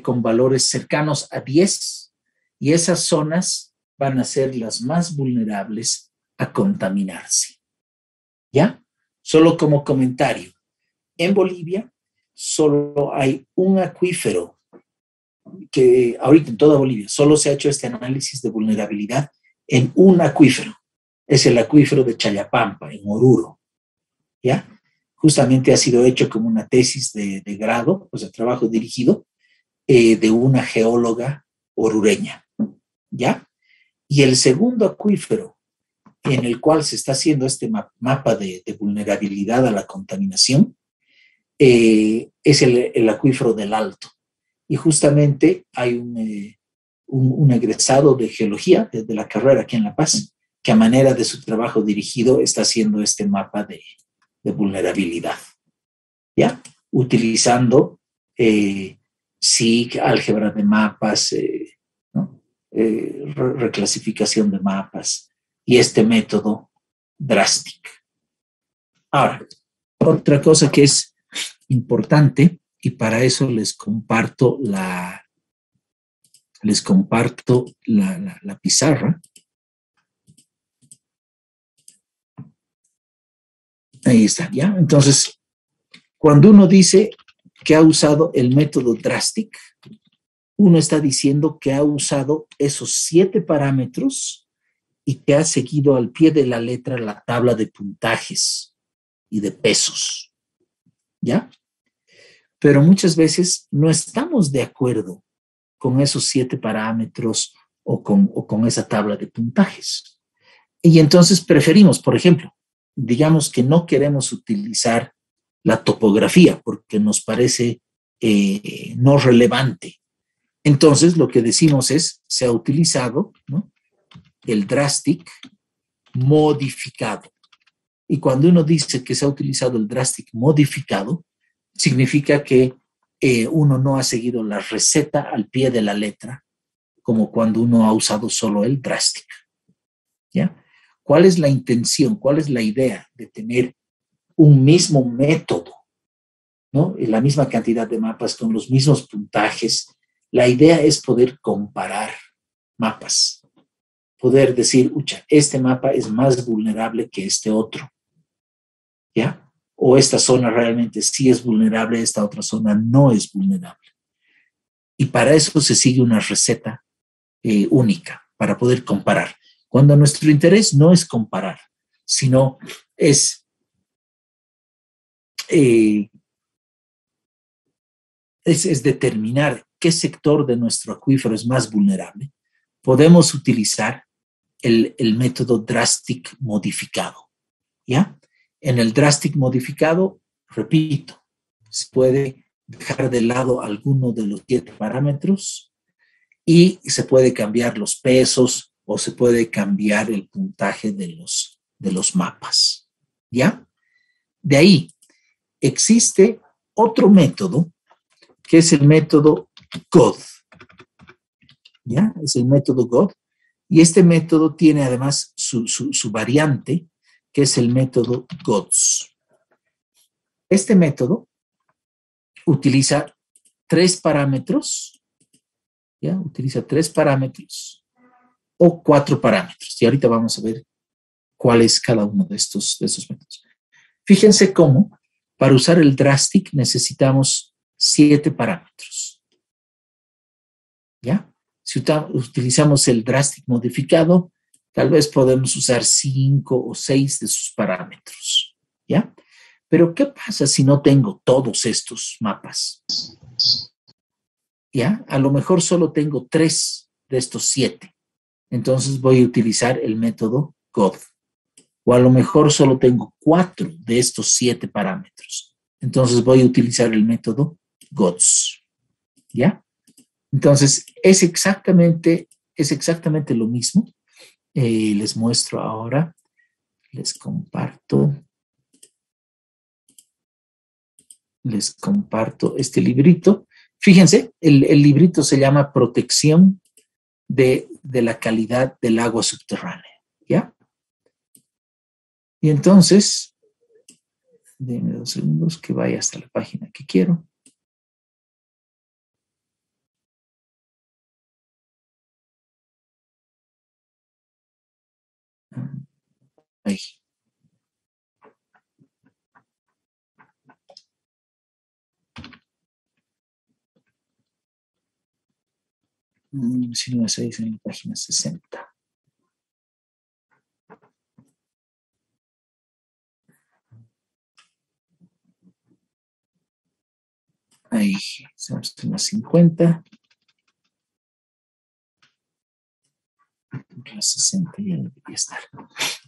con valores cercanos a 10 y esas zonas van a ser las más vulnerables a contaminarse. ¿Ya? Solo como comentario, en Bolivia solo hay un acuífero que ahorita en toda Bolivia solo se ha hecho este análisis de vulnerabilidad en un acuífero. Es el acuífero de Chayapampa, en Oruro. ¿Ya? Justamente ha sido hecho como una tesis de grado, o sea, trabajo dirigido, de una geóloga orureña. ¿Ya? Y el segundo acuífero en el cual se está haciendo este mapa de vulnerabilidad a la contaminación es el acuífero del Alto. Y justamente hay un egresado de geología de la carrera aquí en La Paz, que a manera de su trabajo dirigido está haciendo este mapa de vulnerabilidad, ¿ya? Utilizando SIG, álgebra de mapas, ¿no? Reclasificación de mapas y este método DRASTIC. Ahora, otra cosa que es importante, y para eso les comparto la pizarra. Ahí está, ¿ya? Entonces, cuando uno dice que ha usado el método DRASTIC, uno está diciendo que ha usado esos 7 parámetros y que ha seguido al pie de la letra la tabla de puntajes y de pesos, ¿ya? Pero muchas veces no estamos de acuerdo con esos 7 parámetros o con esa tabla de puntajes. Y entonces preferimos, por ejemplo, digamos que no queremos utilizar la topografía porque nos parece no relevante. Entonces lo que decimos es, se ha utilizado, ¿no?, el DRASTIC modificado. Y cuando uno dice que se ha utilizado el DRASTIC modificado, significa que uno no ha seguido la receta al pie de la letra, como cuando uno ha usado solo el DRASTIC. ¿Ya? ¿Cuál es la intención? ¿Cuál es la idea de tener un mismo método, ¿no?, y la misma cantidad de mapas con los mismos puntajes? La idea es poder comparar mapas, poder decir, ucha, este mapa es más vulnerable que este otro, ¿ya? O esta zona realmente sí es vulnerable, esta otra zona no es vulnerable. Y para eso se sigue una receta única, para poder comparar. Cuando nuestro interés no es comparar, sino es determinar qué sector de nuestro acuífero es más vulnerable, podemos utilizar el método DRASTIC modificado, ¿ya? En el DRASTIC modificado, repito, se puede dejar de lado alguno de los 7 parámetros y se puede cambiar los pesos o se puede cambiar el puntaje de los mapas, ¿ya? De ahí existe otro método que es el método GOD, ¿ya? Es el método GOD. Y este método tiene además su variante, que es el método GODS. Este método utiliza 3 parámetros, ¿ya? Utiliza 3 parámetros o 4 parámetros. Y ahorita vamos a ver cuál es cada uno de estos métodos. Fíjense cómo para usar el DRASTIC necesitamos 7 parámetros, ¿ya? Si utilizamos el DRASTIC modificado, tal vez podemos usar 5 o 6 de sus parámetros, ¿ya? Pero ¿qué pasa si no tengo todos estos mapas? ¿Ya? A lo mejor solo tengo 3 de estos 7. Entonces voy a utilizar el método GOD. O a lo mejor solo tengo 4 de estos 7 parámetros. Entonces voy a utilizar el método GODS, ¿ya? Entonces, es exactamente lo mismo. Les muestro ahora, les comparto este librito. Fíjense, el librito se llama Protección de la calidad del agua subterránea, ¿ya? Y entonces, denme 2 segundos que vaya hasta la página que quiero. Ahí. Si no se dice en la página 60. Ahí, estamos en las 50. La 60 ya debería estar.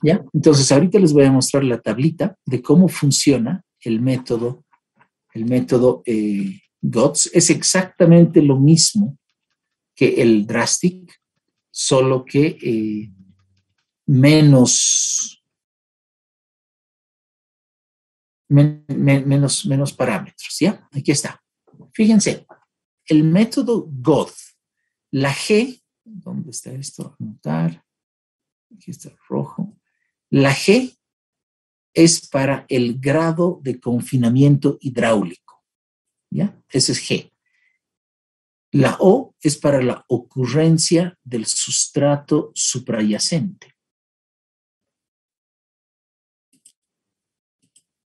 ¿Ya? Entonces, ahorita les voy a mostrar la tablita de cómo funciona el método GOTS. Es exactamente lo mismo que el Drastic, solo que menos parámetros, ¿ya? Aquí está. Fíjense, el método GOT, la G, ¿dónde está esto? Anotar. Aquí está el rojo. La G es para el grado de confinamiento hidráulico, ¿ya? Ese es G. La O es para la ocurrencia del sustrato suprayacente.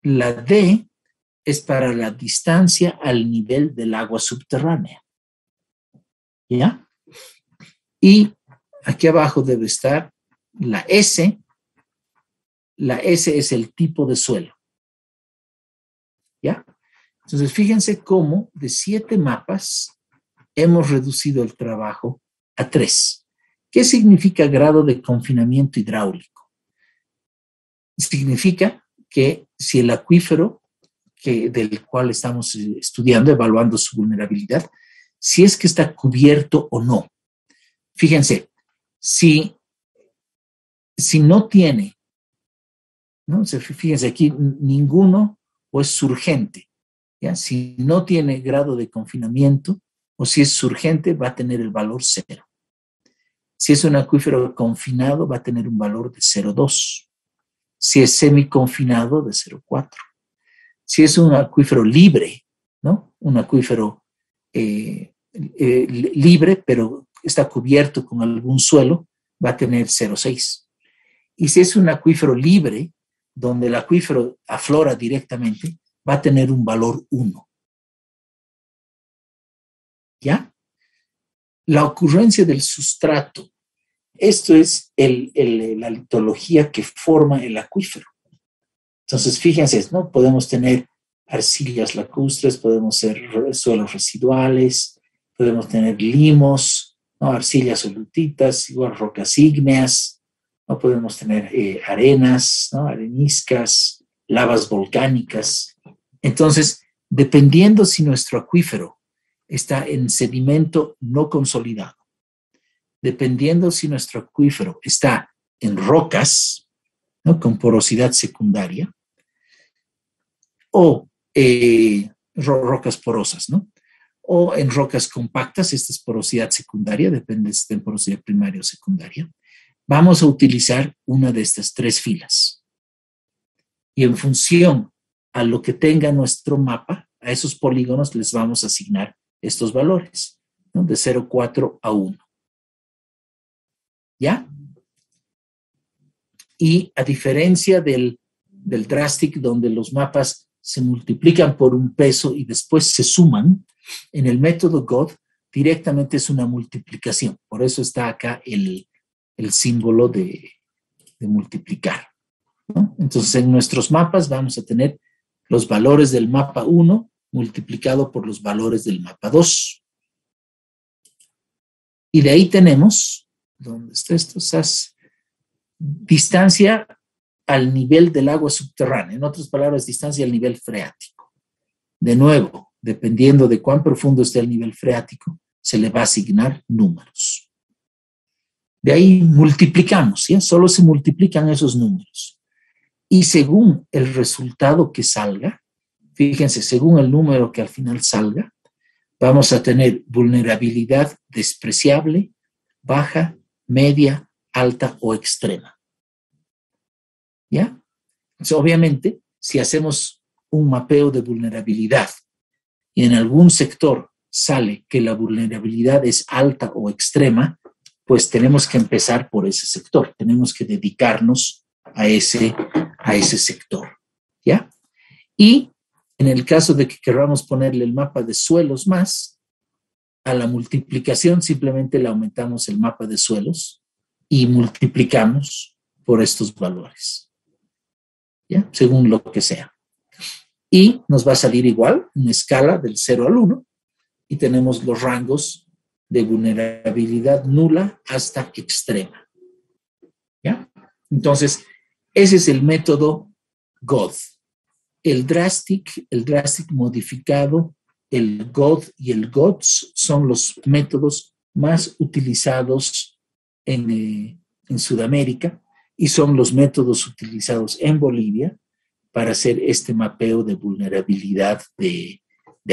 La D es para la distancia al nivel del agua subterránea. ¿Ya? Y aquí abajo debe estar la S. La S es el tipo de suelo. ¿Ya? Entonces, fíjense cómo de 7 mapas hemos reducido el trabajo a 3. ¿Qué significa grado de confinamiento hidráulico? Significa que si el acuífero del cual estamos estudiando, evaluando su vulnerabilidad, si es que está cubierto o no. Fíjense, si no tiene, ¿no? Fíjense aquí, ninguno o es surgente, ¿ya? Si no tiene grado de confinamiento o si es surgente, va a tener el valor 0. Si es un acuífero confinado, va a tener un valor de 0,2. Si es semiconfinado, de 0,4. Si es un acuífero libre, ¿no? Un acuífero libre, pero está cubierto con algún suelo, va a tener 0,6. Y si es un acuífero libre, donde el acuífero aflora directamente, va a tener un valor 1. ¿Ya? La ocurrencia del sustrato. Esto es la litología que forma el acuífero. Entonces, fíjense, ¿no? Podemos tener arcillas lacustres, podemos tener suelos residuales, podemos tener limos, ¿no? Arcillas solutitas, igual rocas ígneas, ¿no? Podemos tener arenas, ¿no? Areniscas, lavas volcánicas. Entonces, dependiendo si nuestro acuífero está en sedimento no consolidado, dependiendo si nuestro acuífero está en rocas, ¿no? Con porosidad secundaria, o rocas porosas, ¿no? O en rocas compactas, esta es porosidad secundaria, depende si está en porosidad primaria o secundaria, vamos a utilizar una de estas 3 filas. Y en función a lo que tenga nuestro mapa, a esos polígonos les vamos a asignar estos valores, ¿no? De 0,4 a 1. ¿Ya? Y a diferencia del Drastic, donde los mapas se multiplican por un peso y después se suman, en el método GOT directamente es una multiplicación. Por eso está acá el símbolo de multiplicar, ¿no? Entonces, en nuestros mapas vamos a tener los valores del mapa 1 multiplicado por los valores del mapa 2. Y de ahí tenemos, ¿dónde está esto? Distancia al nivel del agua subterránea. En otras palabras, distancia al nivel freático. De nuevo, dependiendo de cuán profundo esté el nivel freático, se le va a asignar números. De ahí multiplicamos, ¿ya? Solo se multiplican esos números. Y según el resultado que salga, fíjense, según el número que al final salga, vamos a tener vulnerabilidad despreciable, baja, media, alta o extrema. ¿Ya? Entonces, obviamente, si hacemos un mapeo de vulnerabilidad y en algún sector sale que la vulnerabilidad es alta o extrema, pues tenemos que empezar por ese sector, tenemos que dedicarnos a ese sector, ¿ya? Y en el caso de que queramos ponerle el mapa de suelos más, a la multiplicación simplemente le aumentamos el mapa de suelos y multiplicamos por estos valores, ¿ya? Según lo que sea. Y nos va a salir igual, una escala del 0 al 1, y tenemos los rangos de vulnerabilidad nula hasta extrema. ¿Ya? Entonces, ese es el método GOD. El drastic modificado, el GOD y el GODS son los métodos más utilizados en Sudamérica y son los métodos utilizados en Bolivia para hacer este mapeo de vulnerabilidad de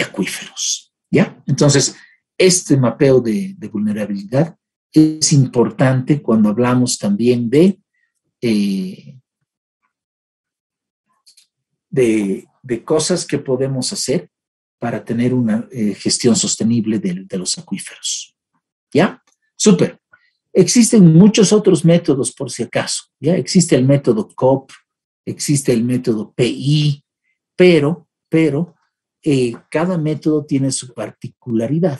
acuíferos. ¿Ya? Entonces, este mapeo de vulnerabilidad es importante cuando hablamos también de cosas que podemos hacer para tener una gestión sostenible de los acuíferos. ¿Ya? Súper. Existen muchos otros métodos por si acaso. ¿Ya? Existe el método COP, existe el método PI, pero cada método tiene su particularidad.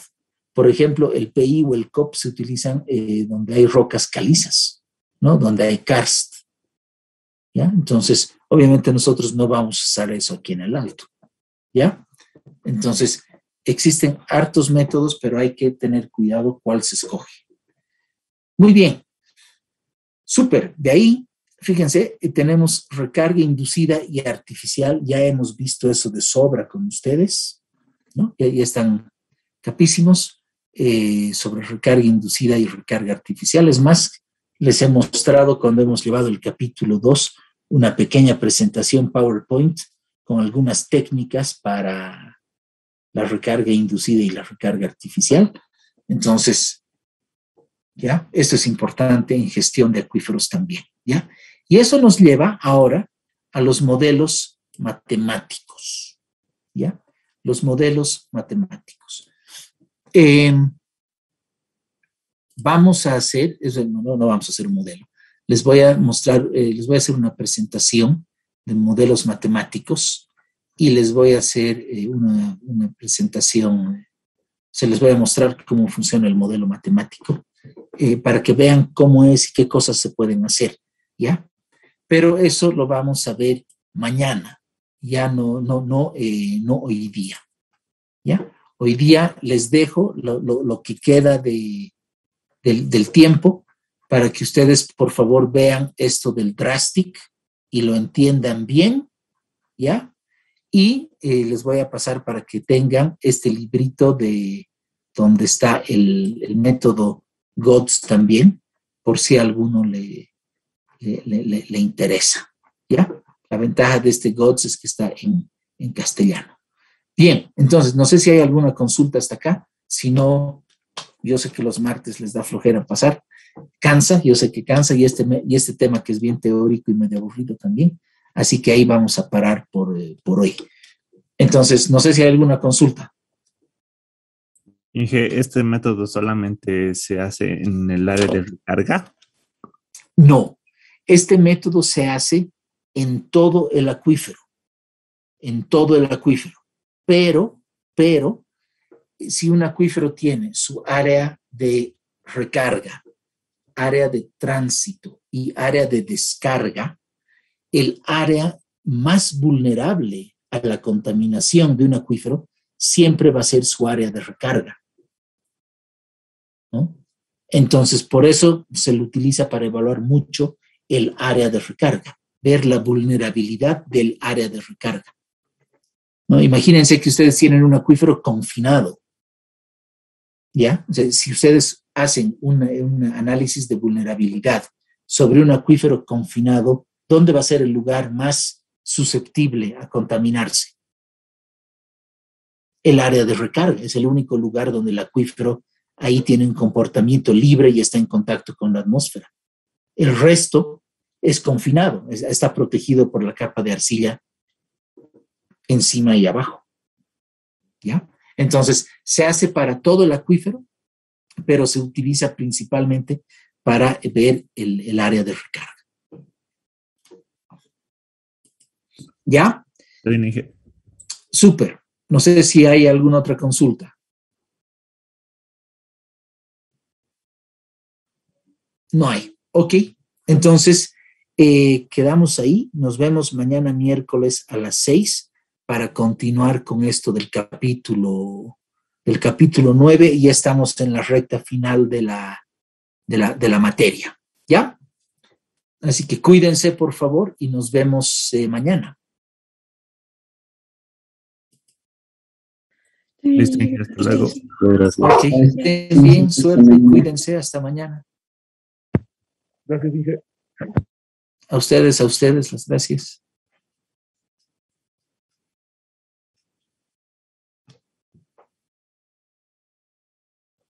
Por ejemplo, el PI o el COP se utilizan donde hay rocas calizas, ¿no? Donde hay karst. ¿Ya? Entonces, obviamente nosotros no vamos a usar eso aquí en el Alto. ¿Ya? Entonces, existen hartos métodos, pero hay que tener cuidado cuál se escoge. Muy bien. Súper. De ahí, fíjense, tenemos recarga inducida y artificial. Ya hemos visto eso de sobra con ustedes, ¿no? Ya están capísimos sobre recarga inducida y recarga artificial. Es más, les he mostrado cuando hemos llevado el capítulo 2 una pequeña presentación PowerPoint con algunas técnicas para la recarga inducida y la recarga artificial. Entonces, ¿ya? Esto es importante en gestión de acuíferos también, ¿ya? Y eso nos lleva ahora a los modelos matemáticos, ¿ya? Los modelos matemáticos. Vamos a hacer, no vamos a hacer un modelo. Les voy a mostrar, les voy a hacer una presentación de modelos matemáticos y les voy a hacer una presentación, se les voy a mostrar cómo funciona el modelo matemático para que vean cómo es y qué cosas se pueden hacer, ¿ya? Pero eso lo vamos a ver mañana, ya no hoy día, ¿ya? Hoy día les dejo lo que queda del tiempo para que ustedes, por favor, vean esto del drastic y lo entiendan bien, ¿ya? Y les voy a pasar para que tengan este librito de donde está el método GODS también, por si a alguno le interesa, ¿ya? La ventaja de este GODS es que está en castellano. Bien, entonces, no sé si hay alguna consulta hasta acá. Si no, yo sé que los martes les da flojera pasar. Cansa, yo sé que cansa, y este tema que es bien teórico y medio aburrido también. Así que ahí vamos a parar por hoy. Entonces, no sé si hay alguna consulta. Inge, ¿este método solamente se hace en el área de recarga? No, este método se hace en todo el acuífero. En todo el acuífero. Pero, si un acuífero tiene su área de recarga, área de tránsito y área de descarga, el área más vulnerable a la contaminación de un acuífero siempre va a ser su área de recarga, ¿no? Entonces, por eso se lo utiliza para evaluar mucho el área de recarga, ver la vulnerabilidad del área de recarga, ¿no? Imagínense que ustedes tienen un acuífero confinado, ¿ya? O sea, si ustedes hacen un análisis de vulnerabilidad sobre un acuífero confinado, ¿dónde va a ser el lugar más susceptible a contaminarse? El área de recarga es el único lugar donde el acuífero ahí tiene un comportamiento libre y está en contacto con la atmósfera. El resto es confinado, está protegido por la capa de arcilla encima y abajo. ¿Ya? Entonces, se hace para todo el acuífero, pero se utiliza principalmente para ver el área de recarga. ¿Ya? Súper. No sé si hay alguna otra consulta. No hay. Ok. Entonces, quedamos ahí. Nos vemos mañana miércoles a las 6 para continuar con esto del capítulo 9 y ya estamos en la recta final de la materia. ¿Ya? Así que cuídense, por favor, y nos vemos mañana. Listo, hasta luego. Gracias. Ok, estén bien, suerte, cuídense, hasta mañana. Gracias, Inge. A ustedes, las gracias.